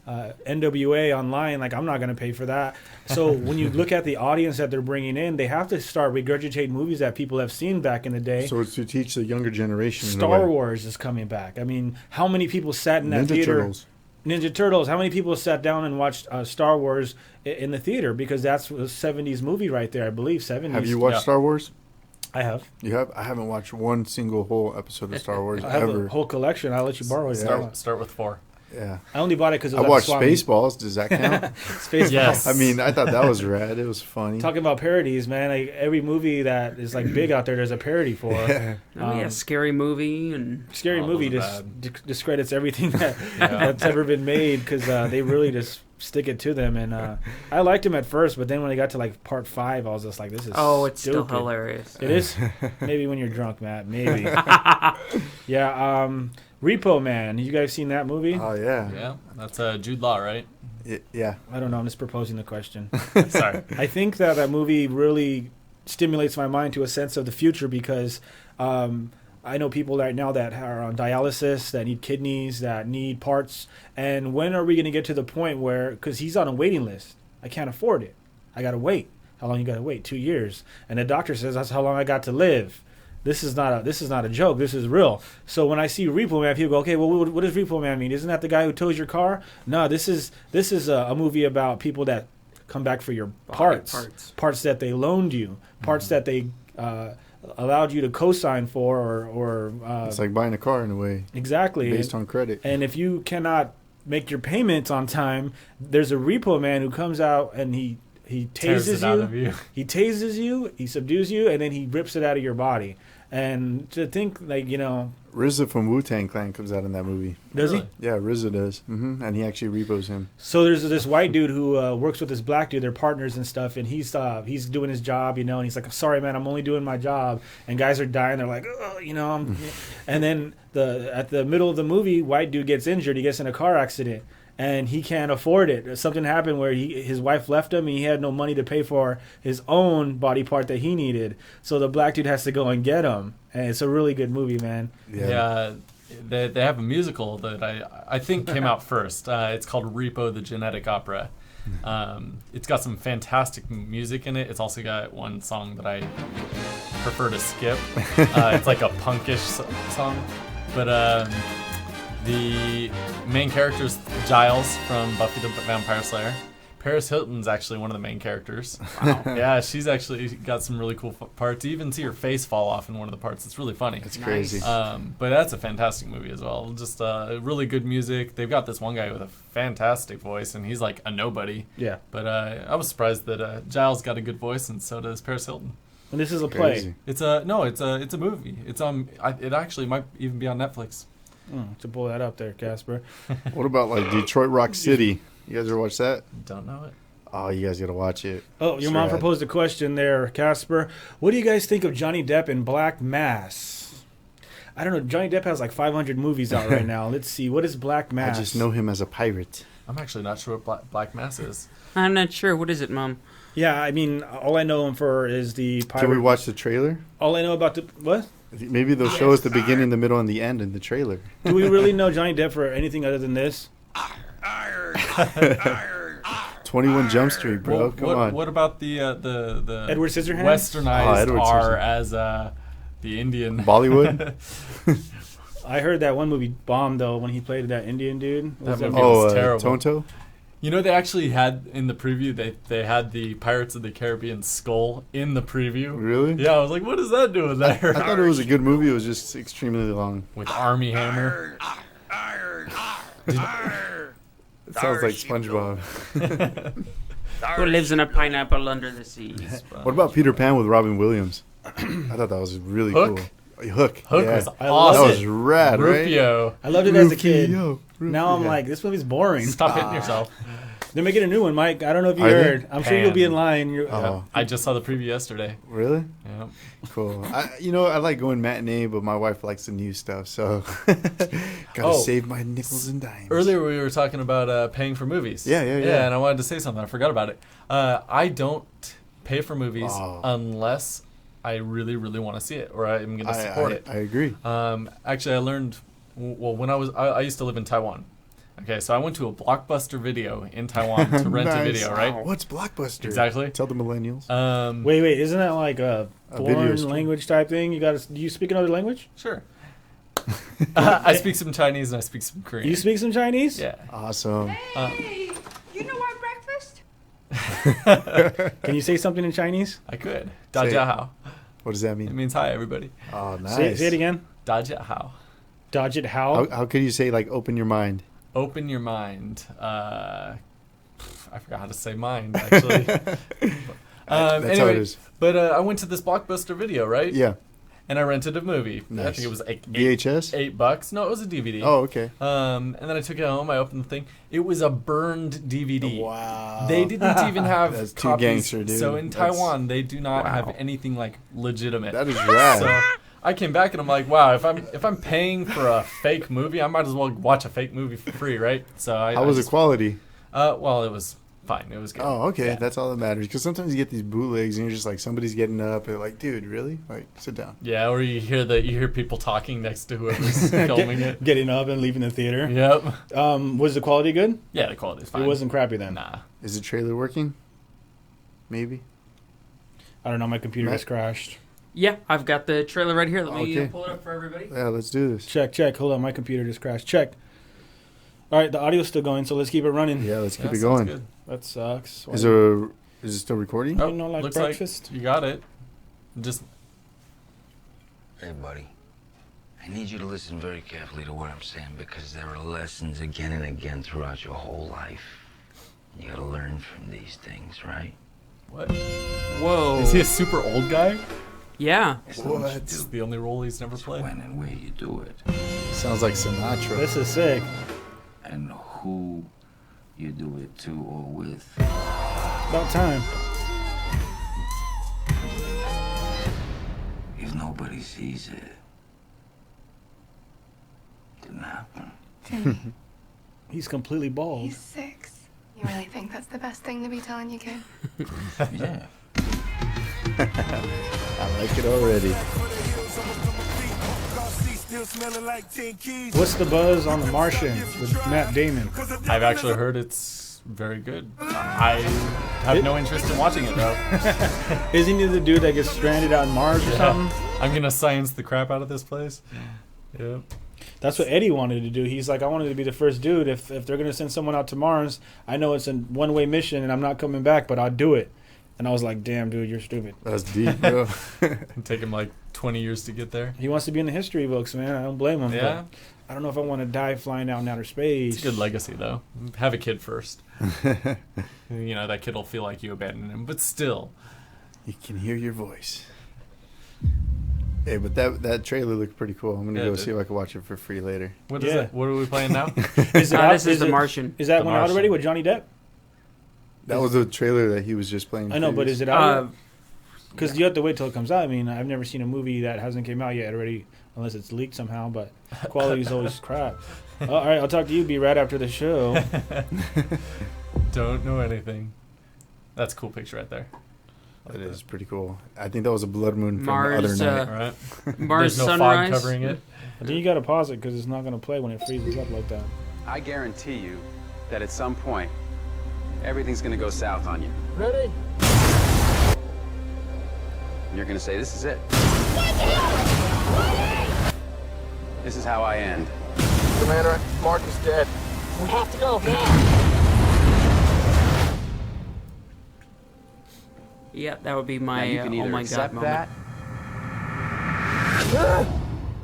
NWA online. Like, I'm not going to pay for that. So when you look at the audience that they're bringing in, they have to start regurgitating movies that people have seen back in the day. So it's to teach the younger generation. Star Wars is coming back. I mean, how many people sat in that theater? Ninja Turtles. How many people sat down and watched Star Wars in the theater? Because that's a 70s movie right there, I believe. 70s. Have you watched Star Wars? I have. You have? I haven't watched one single whole episode of Star Wars I have ever. a whole collection. I'll let you borrow it. Start with 4. Yeah. I only bought it because I watched Spaceballs. Does that count? Spaceballs. Yes. I mean, I thought that was rad. It was funny. Talking about parodies, man. Like, every movie that is like big out there, there's a parody for. Scary Movie and Scary Movie just discredits everything that's ever been made, because they really just stick it to them. And I liked them at first, but then when I got to like part 5, I was just like, this is it's stupid. still hilarious. It is. Maybe when you're drunk, Matt. Maybe. Yeah. Repo Man. You guys seen that movie? Oh yeah. Yeah, that's Jude Law, right? Yeah. I don't know. I'm just proposing the question. Sorry. I think that movie really stimulates my mind to a sense of the future, because I know people right now that are on dialysis, that need kidneys, that need parts. And when are we going to get to the point where, because he's on a waiting list, I can't afford it. I got to wait. How long you got to wait? 2 years. And the doctor says that's how long I got to live. This is not a joke. This is real. So when I see Repo Man, people go, okay, well, what does Repo Man mean? Isn't that the guy who tows your car? No, this is a movie about people that come back for your parts that they loaned you, parts that they allowed you to co-sign for, or it's like buying a car in a way. Exactly. Based on credit. And if you cannot make your payments on time, there's a Repo Man who comes out and he tases you. He tases you, he subdues you, and then he rips it out of your body. And to think, like, you know, RZA from Wu-Tang Clan comes out in that movie. Does he? Yeah, RZA does. And he actually repos him. so there's this white dude who works with this black dude. They're partners and stuff, and he's doing his job, you know, and he's like, "Sorry, man, I'm only doing my job." And guys are dying. They're like, "Oh, you know," and then at the middle of the movie, white dude gets injured. He gets in a car accident, and he can't afford it. Something happened where his wife left him, and he had no money to pay for his own body part that he needed. So the black dude has to go and get him, and it's a really good movie, man. Yeah. They have a musical that I think came out first. It's called Repo the Genetic Opera. It's got some fantastic music in it. It's also got one song that I prefer to skip. It's like a punkish song. But the main character is Giles from Buffy the Vampire Slayer. Paris Hilton's actually one of the main characters. Wow. Yeah, she's actually got some really cool parts. You even see her face fall off in one of the parts. It's really funny. It's crazy. But that's a fantastic movie as well. Just really good music. They've got this one guy with a fantastic voice, and he's like a nobody. Yeah. But I was surprised that Giles got a good voice, and so does Paris Hilton. And this is a play. Crazy. It's a movie. It's it actually might even be on Netflix. To pull that up there, Casper. What about like Detroit Rock City? You guys ever watch that? Don't know it. Oh, you guys gotta watch it. Oh, your mom proposed a question there, Casper. What do you guys think of Johnny Depp in Black Mass? I don't know. Johnny Depp has like 500 movies out right now. Let's see. What is Black Mass? I just know him as a pirate. I'm actually not sure what Black Mass is. I'm not sure. What is it, Mom? Yeah, I mean, all I know him for is the pirate. Can we watch the trailer? All I know about the... What? Maybe they'll show us the beginning, the middle, and the end in the trailer. Do we really know Johnny Depp for anything other than this? 21 Jump Street, bro. Come on. What about the Edward Scissorhands? Westernized Edward R Scissorhands. as the Indian Bollywood? I heard that one movie bombed, though, when he played that Indian dude. That movie was terrible. Tonto? You know, they actually had in the preview, they had the Pirates of the Caribbean skull in the preview. Really? Yeah, I was like, what is that doing there? I thought it was a good movie. It was just extremely long. With Army Hammer. It sounds like SpongeBob. Who lives in a pineapple under the sea? What about Peter Pan with Robin Williams? I thought that was really Hook? cool. Hook yeah. Was awesome. That was rad, Rufio. right? I loved it as a kid. Rufio. Now I'm like, this movie's boring. Stop hitting yourself. They're making a new one, Mike. I don't know if you Are they? heard. I'm sure you'll be in line. Yeah. I just saw the preview yesterday. Really? Yeah. Cool. I like going matinee, but my wife likes the new stuff, so gotta save my nickels and dimes. Earlier we were talking about paying for movies. Yeah. And I wanted to say something. I forgot about it. I don't pay for movies unless I really, really want to see it or I'm going to support it. I agree. Actually, I learned, when I used to live in Taiwan. Okay, so I went to a Blockbuster Video in Taiwan to rent a video, right? What's Blockbuster? Exactly. Tell the millennials. Wait, isn't that like a video foreign store. language type thing? Do you speak another language? Sure. I speak some Chinese and I speak some Korean. You speak some Chinese? Yeah. Awesome. Hey, you know our breakfast? Can you say something in Chinese? I could. Da jia hao. What does that mean? It means hi, everybody. Oh, nice. Say it again. Da jia hao. Dodge it how? How could you say, like, open your mind? Open your mind. I forgot how to say mind, actually. That's anyway, how it is. But I went to this Blockbuster Video, right? Yeah. And I rented a movie. Nice. I think it was like VHS? $8. No, it was a DVD. Oh, okay. And then I took it home. I opened the thing. It was a burned DVD. Wow. They didn't even have That's too copies. gangster, dude. So in That's- Taiwan, they do not have anything like legitimate. That is rad. So I came back and I'm like, wow, if I'm paying for a fake movie, I might as well watch a fake movie for free, right? So How was the quality? Well, it was fine. It was good. Oh, okay. Yeah. That's all that matters. Because sometimes you get these bootlegs and you're just like, somebody's getting up and like, dude, really? Like, sit down. Yeah, or you hear people talking next to whoever's filming it. Getting up and leaving the theater. Yep. Was the quality good? Yeah, the quality's fine. It wasn't crappy then. Nah. Is the trailer working? Maybe. I don't know. My computer Matt? has crashed. Yeah, I've got the trailer right here. Let me Okay. pull it up for everybody. Yeah, let's do this. Check. Hold on. My computer just crashed. Check. All right, the audio's still going, so let's keep it running. Yeah, let's keep it sounds going. good. That sucks. Is it still recording? You know, like looks breakfast? like you got it. Just Hey, buddy. I need you to listen very carefully to what I'm saying because there are lessons again and again throughout your whole life. You gotta learn from these things, right? what? Whoa. Is he a super old guy? Yeah. What? It's the only role he's never played. When and where you do it. Sounds like Sinatra. This is sick. And who you do it to or with. About time. If nobody sees it, it didn't happen. Jimmy, He's completely bald. he's 6. You really think that's the best thing to be telling your kid? Yeah. I like it already. What's the buzz on The Martian with Matt Damon? I've actually heard it's very good. I have no interest in watching it though. Isn't he the dude that gets stranded out on Mars or something? I'm gonna science the crap out of this place. Yep. That's what Eddie wanted to do. He's like, I wanted to be the first dude. If they're going to send someone out to Mars, I know it's a one-way mission and I'm not coming back, but I'll do it. And I was like, damn, dude, you're stupid. That's deep, bro. It'd take him like 20 years to get there. He wants to be in the history books, man. I don't blame him. Yeah. But I don't know if I want to die flying out in outer space. It's a good legacy, though. Have a kid first. You know, that kid will feel like you abandoned him, but still. You can hear your voice. Hey, but that trailer looked pretty cool. I'm gonna go see if I can watch it for free later. What is it? What are we playing now? Is it out? This is The Martian. Is that The one out Martian. already with Johnny Depp? That was the trailer that he was just playing. I know, but is it out? Because you have to wait till it comes out. I mean, I've never seen a movie that hasn't came out yet already, unless it's leaked somehow. But quality is always crap. All right, I'll talk to you, B, right after the show. Don't know anything. That's a cool picture right there. It is pretty cool. I think that was a blood moon from Mars, the other night. Right. Mars There's no sunrise. fog covering it. I think you got to pause it because it's not going to play when it freezes up like that. I guarantee you that at some point, everything's gonna go south on you. Ready? And you're gonna say, this is it. This is how I end. Commander, Mark is dead. We have to go now. Yeah, that would be Now my you can either oh my accept god moment. that,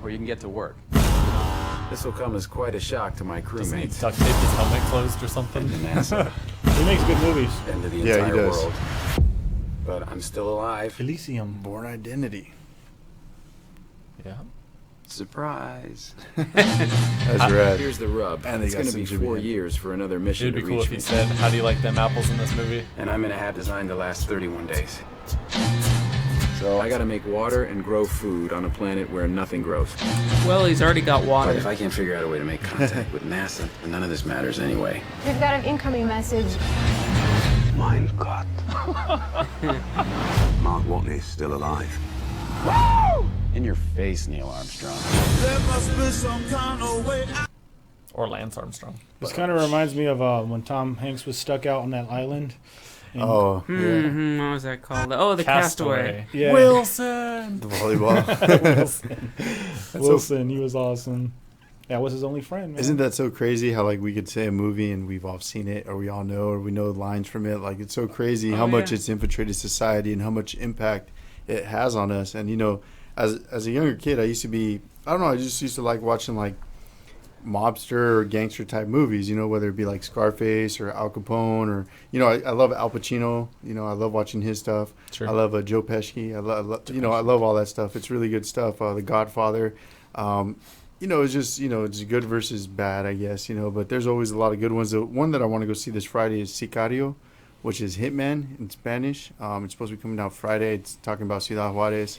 or you can get to work. This will come as quite a shock to my Doesn't he crewmates. duct tape his helmet closed or something? And to NASA. He makes good movies. And to the Yeah, he entire does. world. But I'm still alive. Elysium. Born Identity. Yeah. Surprise. That's rad. Here's the rub. And they It's got going to some be Jimmy 4 Hendrix. years for another mission It'd be to cool reach if he me. said, how do you like them apples in this movie? And I'm going to have designed to last 31 days. So I got to make water and grow food on a planet where nothing grows. Well, he's already got But water. if I can't figure out a way to make contact with NASA, then none of this matters anyway. We've got an incoming message. Mein Gott. Mark Watney's still alive. In your face, Neil Armstrong. Or Lance Armstrong. This kind of reminds me of when Tom Hanks was stuck out on that island. And Oh, yeah. Mm-hmm. What was that called? Oh, the Castaway. Yeah. Wilson! The volleyball. Wilson, he was awesome. That was his only friend, man. Isn't that so crazy how like we could say a movie and we've all seen it or we all know or we know lines from it? Like it's so crazy how much it's infiltrated society and how much impact it has on us. And you know, as a younger kid, I used to be I just used to like watching like mobster or gangster type movies, you know, whether it be like Scarface or Al Capone or, you know, I love Al Pacino, you know, I love watching his stuff. Sure. I love Joe Pesci. I love all that stuff. It's really good stuff. The Godfather. You know, it's just, you know, it's good versus bad, I guess, you know, but there's always a lot of good ones. The one that I want to go see this Friday is Sicario, which is Hitman in Spanish. It's supposed to be coming out Friday. It's talking about Ciudad Juarez.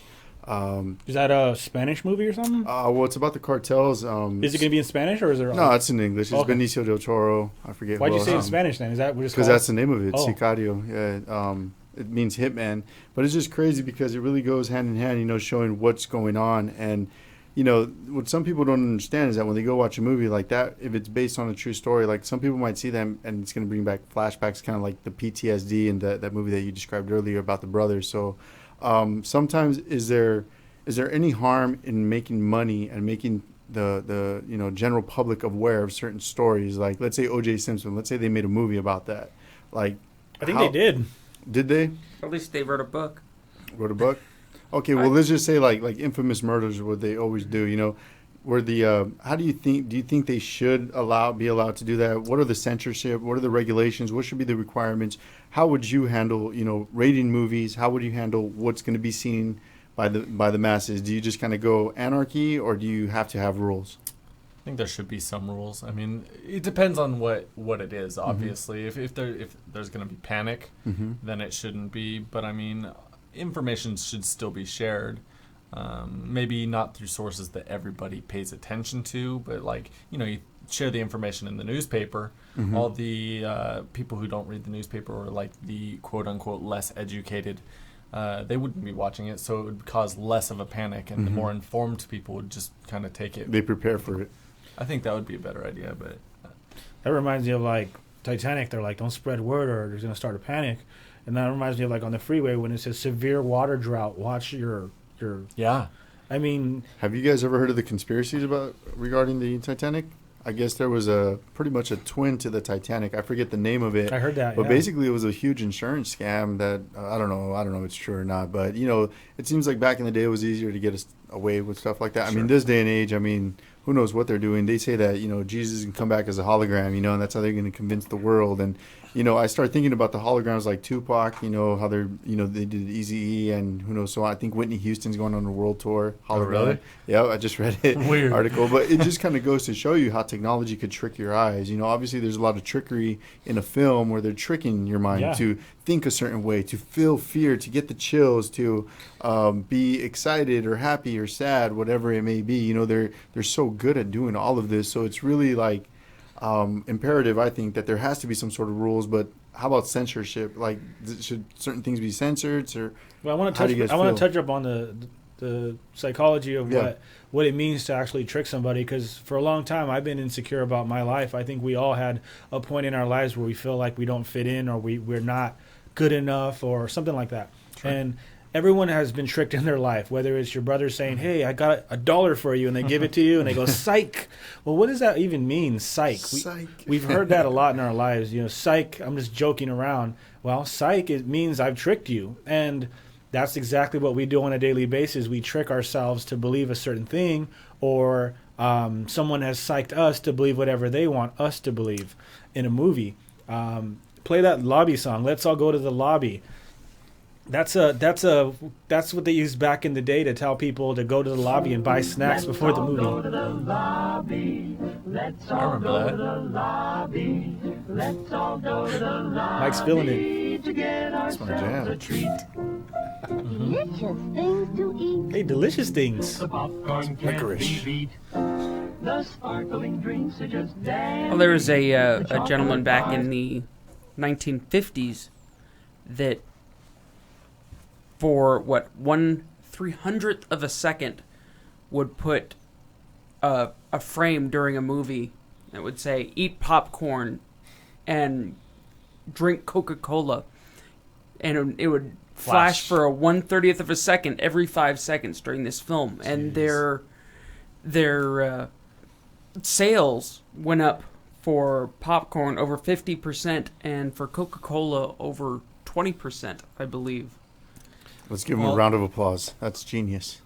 Is that a Spanish movie or something? Well, it's about the cartels. Is it going to be in Spanish or is there? No, it's in English. It's Okay. Benicio del Toro. I forget. Why'd who you say else. in Spanish then? Is that what it's Because called? that's the name of it, Oh. Sicario. Yeah, it means hitman. But it's just crazy because it really goes hand in hand, you know, showing what's going on. And, you know, what some people don't understand is that when they go watch a movie like that, if it's based on a true story, like some people might see them and it's going to bring back flashbacks, kind of like the PTSD and that movie that you described earlier about the brothers. So sometimes is there any harm in making money and making the you know general public aware of certain stories? Like let's say O.J. Simpson. Let's say they made a movie about that. Like I think they did. Did they? At least they wrote a book. Wrote a book? Okay, well let's just say like infamous murders, what they always do. You know, where the how do you think they should be allowed to do that? What are the censorship? What are the regulations? What should be the requirements? How would you handle, you know, rating movies? How would you handle what's going to be seen by the masses? Do you just kind of go anarchy, or do you have to have rules? I think there should be some rules. I mean, it depends on what it is. Obviously, if there's going to be panic, then it shouldn't be. But I mean, information should still be shared. Maybe not through sources that everybody pays attention to, but like, you share the information in the newspaper. All the people who don't read the newspaper, or like the quote unquote less educated, they wouldn't be watching it, so it would cause less of a panic, and the more informed people would just kind of take it. They prepare for it. I think that would be a better idea, but that reminds me of like Titanic. They're like, don't spread word or there's going to start a panic. And that reminds me of like on the freeway when it says severe water drought, watch your yeah. I mean, have you guys ever heard of the conspiracies regarding the Titanic? I guess there was pretty much a twin to the Titanic. I forget the name of it. I heard that. But basically it was a huge insurance scam that I don't know if it's true or not, but it seems like back in the day it was easier to get us away with stuff like that. Sure. I mean, this day and age, who knows what they're doing. They say that, Jesus can come back as a hologram, and that's how they're going to convince the world. And, I start thinking about the holograms like Tupac, how they're, they did Eazy-E and who knows. So I think Whitney Houston's going on a world tour. Hologram. Oh, really? Yeah, I just read it. Weird article. But it just kind of goes to show you how technology could trick your eyes. Obviously there's a lot of trickery in a film where they're tricking your mind to think a certain way, to feel fear, to get the chills, to be excited or happy or sad, whatever it may be. They're so good at doing all of this. So it's really like imperative, I think, that there has to be some sort of rules. But how about censorship? Like, should certain things be censored? Or well, I want to touch up on the psychology of what it means to actually trick somebody, because for a long time I've been insecure about my life. I think we all had a point in our lives where we feel like we don't fit in, or we're not good enough, or something like that. Sure. And everyone has been tricked in their life, whether it's your brother saying, hey, I got $1 for you, and they give it to you, and they go, psych. Well, what does that even mean, psych? We've heard that a lot in our lives. Psych, I'm just joking around. Well, psych, it means I've tricked you. And that's exactly what we do on a daily basis. We trick ourselves to believe a certain thing, or someone has psyched us to believe whatever they want us to believe in a movie. Play that lobby song, Let's All Go to the Lobby. That's what they used back in the day to tell people to go to the lobby and buy snacks before the movie. Go to the lobby. Let's all go to the lobby. Let's all go to the lobby. Mike's feeling it. To get ourselves a treat. Delicious things to eat. Hey, delicious things. The popcorn can't be beat. The sparkling drinks are just dandy. Well, there was a gentleman back in the 1950s that, for 1/300th of a second, would put a frame during a movie that would say eat popcorn and drink Coca-Cola, and it would flash for a 1/30th of a second every 5 seconds during this film. Jeez. And their sales went up for popcorn over 50%, and for Coca-Cola over 20%, I believe. Let's give him a round of applause. That's genius.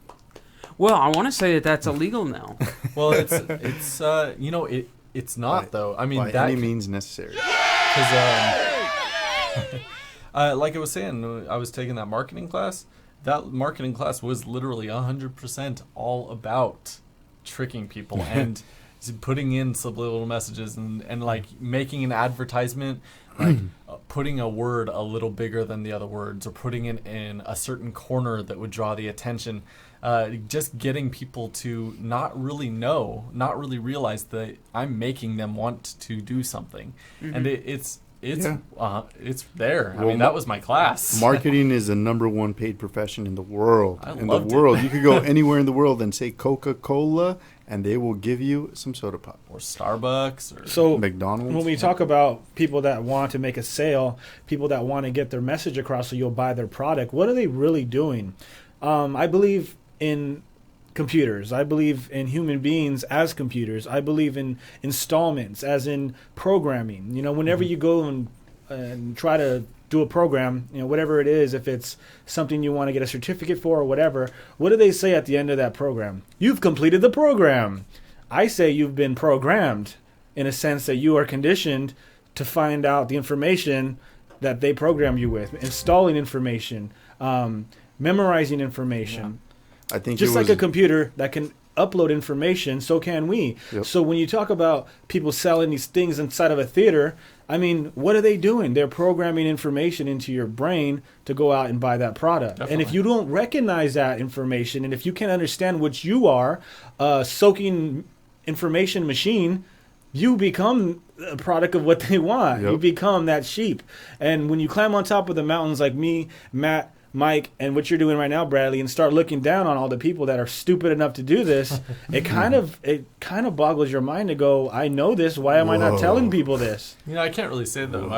Well, I want to say that that's illegal now. Well, it's not though. I mean, by any means necessary. Because like I was saying, I was taking that marketing class. That marketing class was literally 100% all about tricking people and putting in subliminal messages and like making an advertisement, like putting a word a little bigger than the other words, or putting it in a certain corner that would draw the attention. Just getting people to not really realize that I'm making them want to do something. Mm-hmm. And it's there. I mean, that was my class. Marketing is the #1 paid profession in the world. It. You could go anywhere in the world and say Coca-Cola, and they will give you some soda pop. Or Starbucks, or so McDonald's. When we talk about people that want to make a sale, people that want to get their message across so you'll buy their product, what are they really doing? I believe in computers. I believe in human beings as computers. I believe in installments, as in programming. Whenever you go and try to do a program, whatever it is, if it's something you want to get a certificate for or whatever, what do they say at the end of that program? You've completed the program. I say you've been programmed, in a sense that you are conditioned to find out the information that they program you with, installing information, memorizing information. I think just it like was a computer that can upload information, so can we. Yep. So when you talk about people selling these things inside of a theater, I mean, what are they doing? They're programming information into your brain to go out and buy that product. Definitely. And if you don't recognize that information, and if you can't understand what you are, soaking information machine, you become a product of what they want. Yep. You become that sheep. And when you climb on top of the mountains like me, Matt, Mike, and what you're doing right now, Bradley, and start looking down on all the people that are stupid enough to do this, it kind of boggles your mind to go, I know this. Why am I not telling people this? You know, I can't really say though.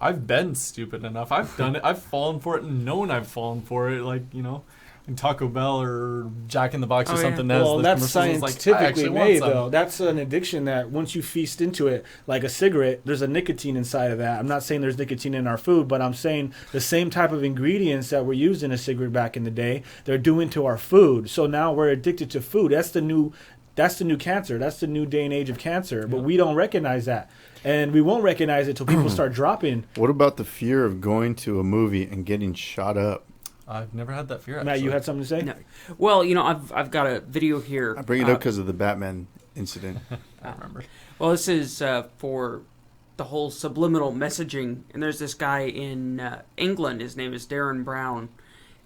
I've been stupid enough. I've done it. I've fallen for it and known I've fallen for it. Like, you know, in Taco Bell or Jack in the Box or something. Well, that's scientifically made, some. though. That's an addiction that once you feast into it, like a cigarette, there's a nicotine inside of that. I'm not saying there's nicotine in our food, but I'm saying the same type of ingredients that were used in a cigarette back in the day, they're doing to our food. So now we're addicted to food. That's the new cancer. That's the new day and age of cancer. But we don't recognize that. And we won't recognize it till people start dropping. What about the fear of going to a movie and getting shot up? I've never had that fear. Matt, you had something to say? No. Well, you know, I've got a video here. I bring it up because of the Batman incident. I remember. Well, this is for the whole subliminal messaging. And there's this guy in England. His name is Darren Brown.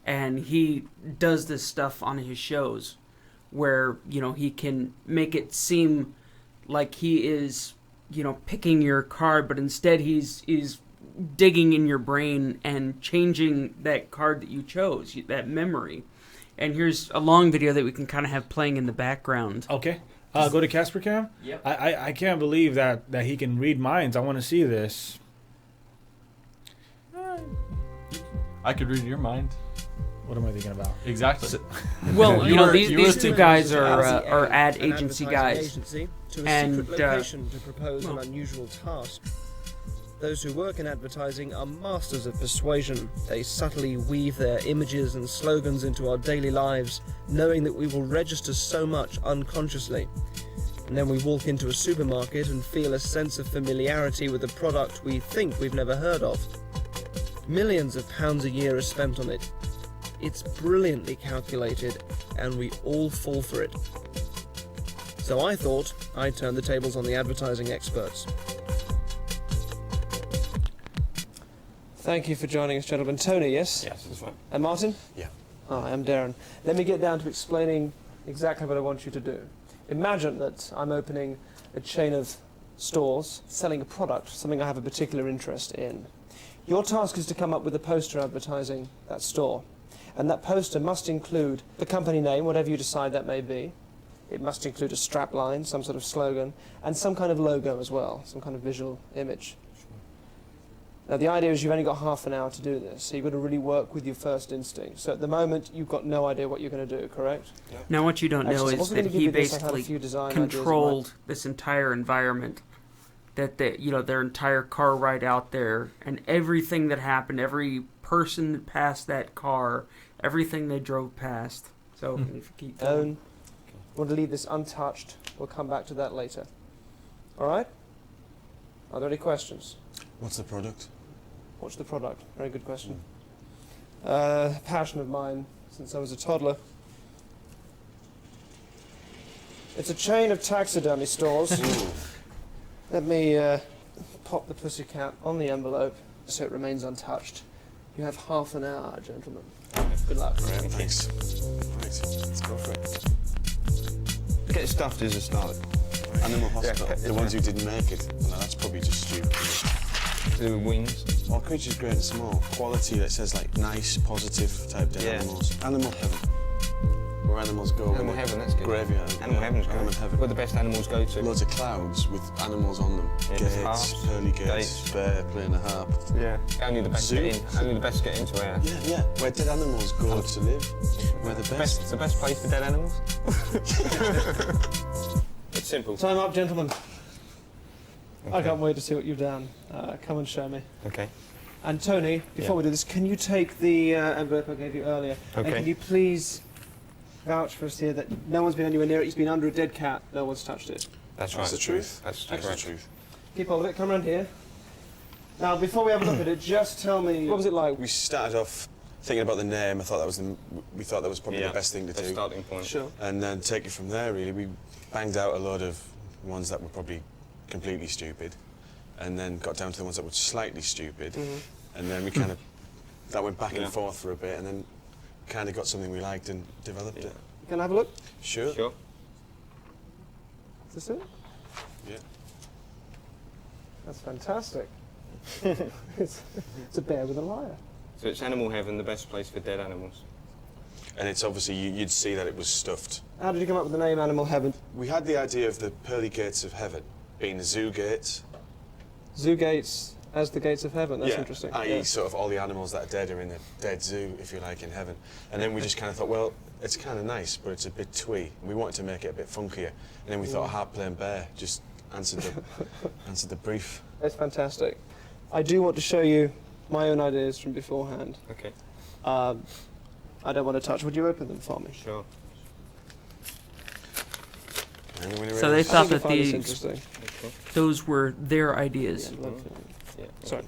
And he does this stuff on his shows where, you know, he can make it seem like he is, you know, picking your card, but instead he's digging in your brain and changing that card that you chose, that memory. And here's a long video that we can kind of have playing in the background. Okay. Go to Casper Cam. Yep. I can't believe that he can read minds. I want to see this. I could read your mind. What am I thinking about? Exactly. Well, you know, these two guys are are ad agency guys. Agency to a and secret location to propose an unusual task. Those who work in advertising are masters of persuasion. They subtly weave their images and slogans into our daily lives, knowing that we will register so much unconsciously. And then we walk into a supermarket and feel a sense of familiarity with a product we think we've never heard of. Millions of pounds a year are spent on it. It's brilliantly calculated, and we all fall for it. So I thought I'd turn the tables on the advertising experts. Thank you for joining us, gentlemen. Tony, yes? Yes, that's fine. And Martin? Yeah. Hi, I'm Darren. Let me get down to explaining exactly what I want you to do. Imagine that I'm opening a chain of stores selling a product, something I have a particular interest in. Your task is to come up with a poster advertising that store. And that poster must include the company name, whatever you decide that may be. It must include a strap line, some sort of slogan, and some kind of logo as well, some kind of visual image. Now, the idea is you've only got half an hour to do this, so you've got to really work with your first instinct. So at the moment, you've got no idea what you're going to do, correct? Yep. Now, what you don't know Actually, is that he basically controlled this entire environment, that their entire car ride out there, and everything that happened, every person that passed that car, everything they drove past. So if you keep going. Want to leave this untouched. We'll come back to that later. All right? Are there any questions? What's the product? What's the product? Very good question. Passion of mine since I was a toddler. It's a chain of taxidermy stores. Let me pop the pussycat on the envelope so it remains untouched. You have half an hour, gentlemen. Good luck. Right, thanks. Right, let's go for it. Get stuffed as a start. Right. Animal Hospital. Yeah, the ones who didn't make it. No, that's probably just stupid. To do with wings? Well, creatures great and small. Quality that says like nice, positive type dead animals. Animal heaven. Where animals go. Animal heaven, that's good. Graveyard. Animal heaven's great. Animal heaven. Where the best animals go to. Loads of clouds with animals on them. Yeah, gates, pearly gates, bear playing a harp. Yeah. Only the best get in. Only the best get into our. Yeah. Where dead animals go to live. Where the best. It's the best place for dead animals. It's simple. Time up, gentlemen. Okay. I can't wait to see what you've done. Come and show me. Okay. And Tony, before we do this, can you take the envelope I gave you earlier? Okay. And can you please vouch for us here that no one's been anywhere near it, it's been under a dead cat, no one's touched it? That's right. That's the truth. That's the truth. Keep hold of it, come around here. Now, before we have a look at it, just tell me, what was it like? We started off thinking about the name, I thought that was we thought that was probably the best thing to do. Starting point. Sure. And then take it from there, really. We banged out a load of ones that were probably completely stupid, and then got down to the ones that were slightly stupid, and then we kind of, that went back and forth for a bit, and then kind of got something we liked and developed it. Can I have a look? Sure. Sure. Is this it? Yeah. That's fantastic. it's a bear with a lyre. So it's Animal Heaven, the best place for dead animals. And it's obviously, you'd see that it was stuffed. How did you come up with the name Animal Heaven? We had the idea of the pearly gates of heaven being the zoo gates. Zoo gates as the gates of heaven. That's interesting. i.e. sort of all the animals that are dead are in the dead zoo, if you like, in heaven. And then we just kind of thought, well, it's kind of nice, but it's a bit twee. We wanted to make it a bit funkier. And then we thought a harp-playing bear just answered the brief. It's fantastic. I do want to show you my own ideas from beforehand. Okay. I don't want to touch. Would you open them for me? Sure. So they thought that these interesting. Those were their ideas. Yeah. Sorry.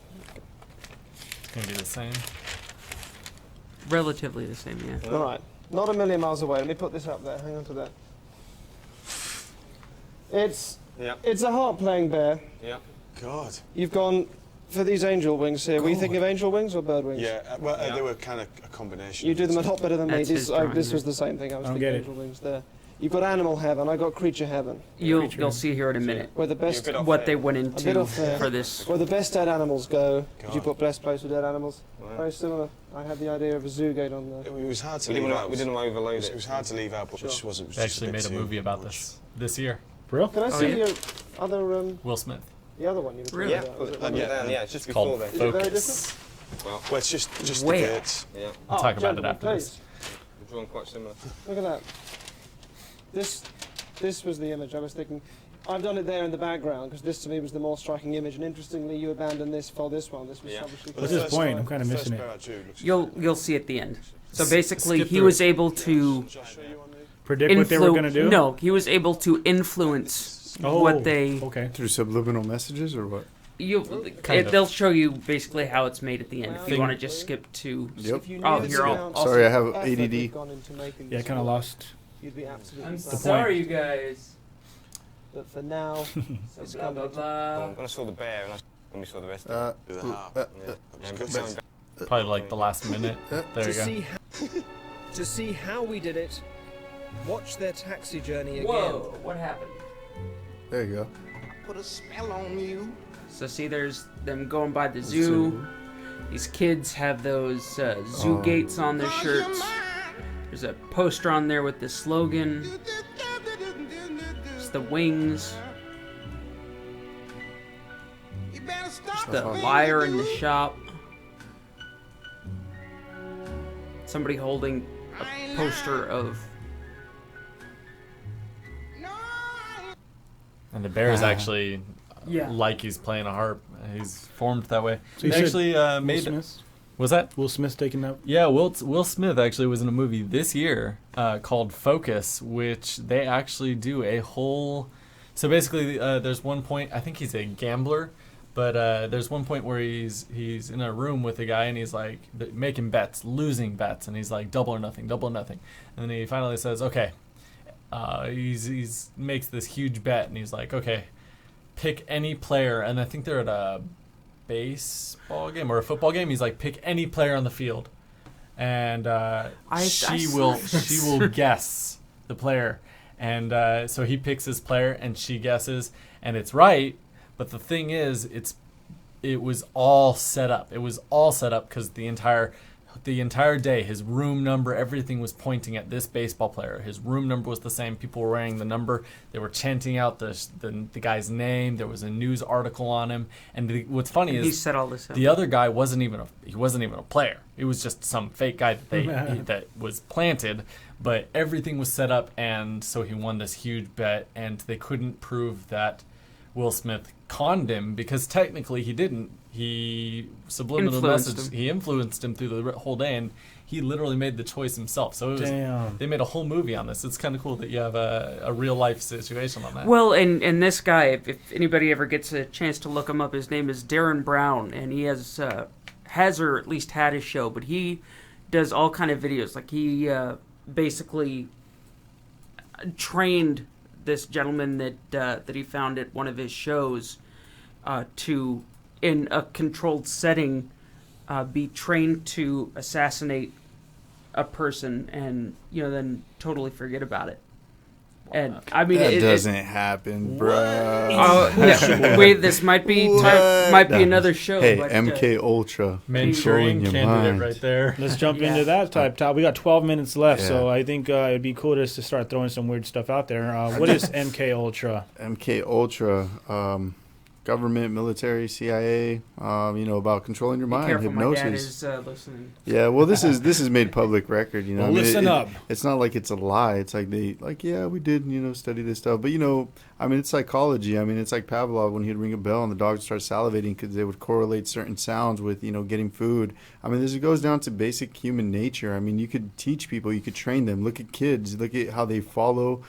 It's gonna be the same. Relatively the same, yeah. All right. Not a million miles away. Let me put this up there. Hang on to that. It's a harp-playing bear. Yeah. God. You've gone for these angel wings here. Were you thinking of angel wings or bird wings? Yeah, well, they were kind of a combination. You do them a lot better than me. That's his This was the same thing. I was thinking angel wings there. You've got animal heaven. I got creature heaven. You'll see here in a minute where the best what they went into for this. Where the best dead animals go. Did you put best place for dead animals? Very similar. I had the idea of a zoo gate on there. It was hard to leave out. We didn't overload it. It was hard to leave out, but which wasn't. They actually made a movie about this year. For real? Can I see your other? Will Smith. The other one you were Yeah, talking put it down. Yeah, it's just called before then. Is it very Focus. different? Well, it's just the Where? gates. Yeah. We'll talk about it gentlemen, after this. please. We're drawn quite similar. Look at that. This was the image I was thinking. I've done it there in the background because this to me was the more striking image. And interestingly, you abandoned this for this one. This was obviously. What's his point? I'm kind of missing it. You'll see at the end. So basically, he was able to predict what they were going to do. No, he was able to influence what they. Okay. Through subliminal messages or what? They'll show you basically how it's made at the end. If you want to just skip to. Yep. Oh, here I'll. Sorry, I have ADD. Yeah, I kind of lost. You'd be absolutely. I'm fine. sorry, you guys. But for now, it's blah, blah, blah. When I saw the bear and when we saw the rest Uh, of it. Probably like the last minute. There you go. To see how we did it, watch their taxi journey again. Whoa! What happened? There you go. Put a spell on you. So see, there's them going by the zoo. These kids have those zoo gates on their shirts. There's a poster on there with the slogan. It's the wings. It's the liar in the shop. Somebody holding a poster of. And the bear is actually Yeah. like he's playing a harp. He's formed that way. So you They actually made. Will Smith? Was that Will Smith taking that? Yeah, Will Smith actually was in a movie this year called Focus, which they actually do a whole. So basically, there's one point. I think he's a gambler, but there's one point where he's in a room with a guy and he's like making bets, losing bets, and he's like double or nothing, and then he finally says, okay. He's makes this huge bet and he's like, okay, pick any player, and I think they're at a baseball game or a football game. He's like, pick any player on the field, and she will guess the player, and so he picks his player and she guesses, and it's right. But the thing is, it was all set up. It was all set up because the entire day, his room number, everything was pointing at this baseball player. His room number was the same. People were wearing the number. They were chanting out the guy's name. There was a news article on him. And what's funny is he set all this up. The other guy wasn't even a player. It was just some fake guy that was planted. But everything was set up, and so he won this huge bet. And they couldn't prove that Will Smith conned him because technically he didn't. He he influenced him through the whole day, and he literally made the choice himself. So they made a whole movie on this. It's kind of cool that you have a real life situation on that. Well, and this guy, if anybody ever gets a chance to look him up, his name is Darren Brown, and he has or at least had a show, but he does all kind of videos. Like he basically trained this gentleman that he found at one of his shows to, in a controlled setting, be trained to assassinate a person and then totally forget about it. And I mean, that doesn't happen, bro. Yeah. Wait, this might be another show. Hey, but, MK Ultra. Manchurian candidate right there. Let's jump into that type. We got 12 minutes left, Yeah. so I think it'd be cool just to start throwing some weird stuff out there. What is MK Ultra? MK Ultra, government, military, CIA. About controlling your mind, careful, hypnosis. my dad is listening. Yeah, well, this is made public record. Well, listen up. It's not like it's a lie. It's like we did study this stuff. But it's psychology. It's like Pavlov when he'd ring a bell and the dogs would start salivating because they would correlate certain sounds with getting food. This goes down to basic human nature. You could teach people, you could train them. Look at kids. Look at how they follow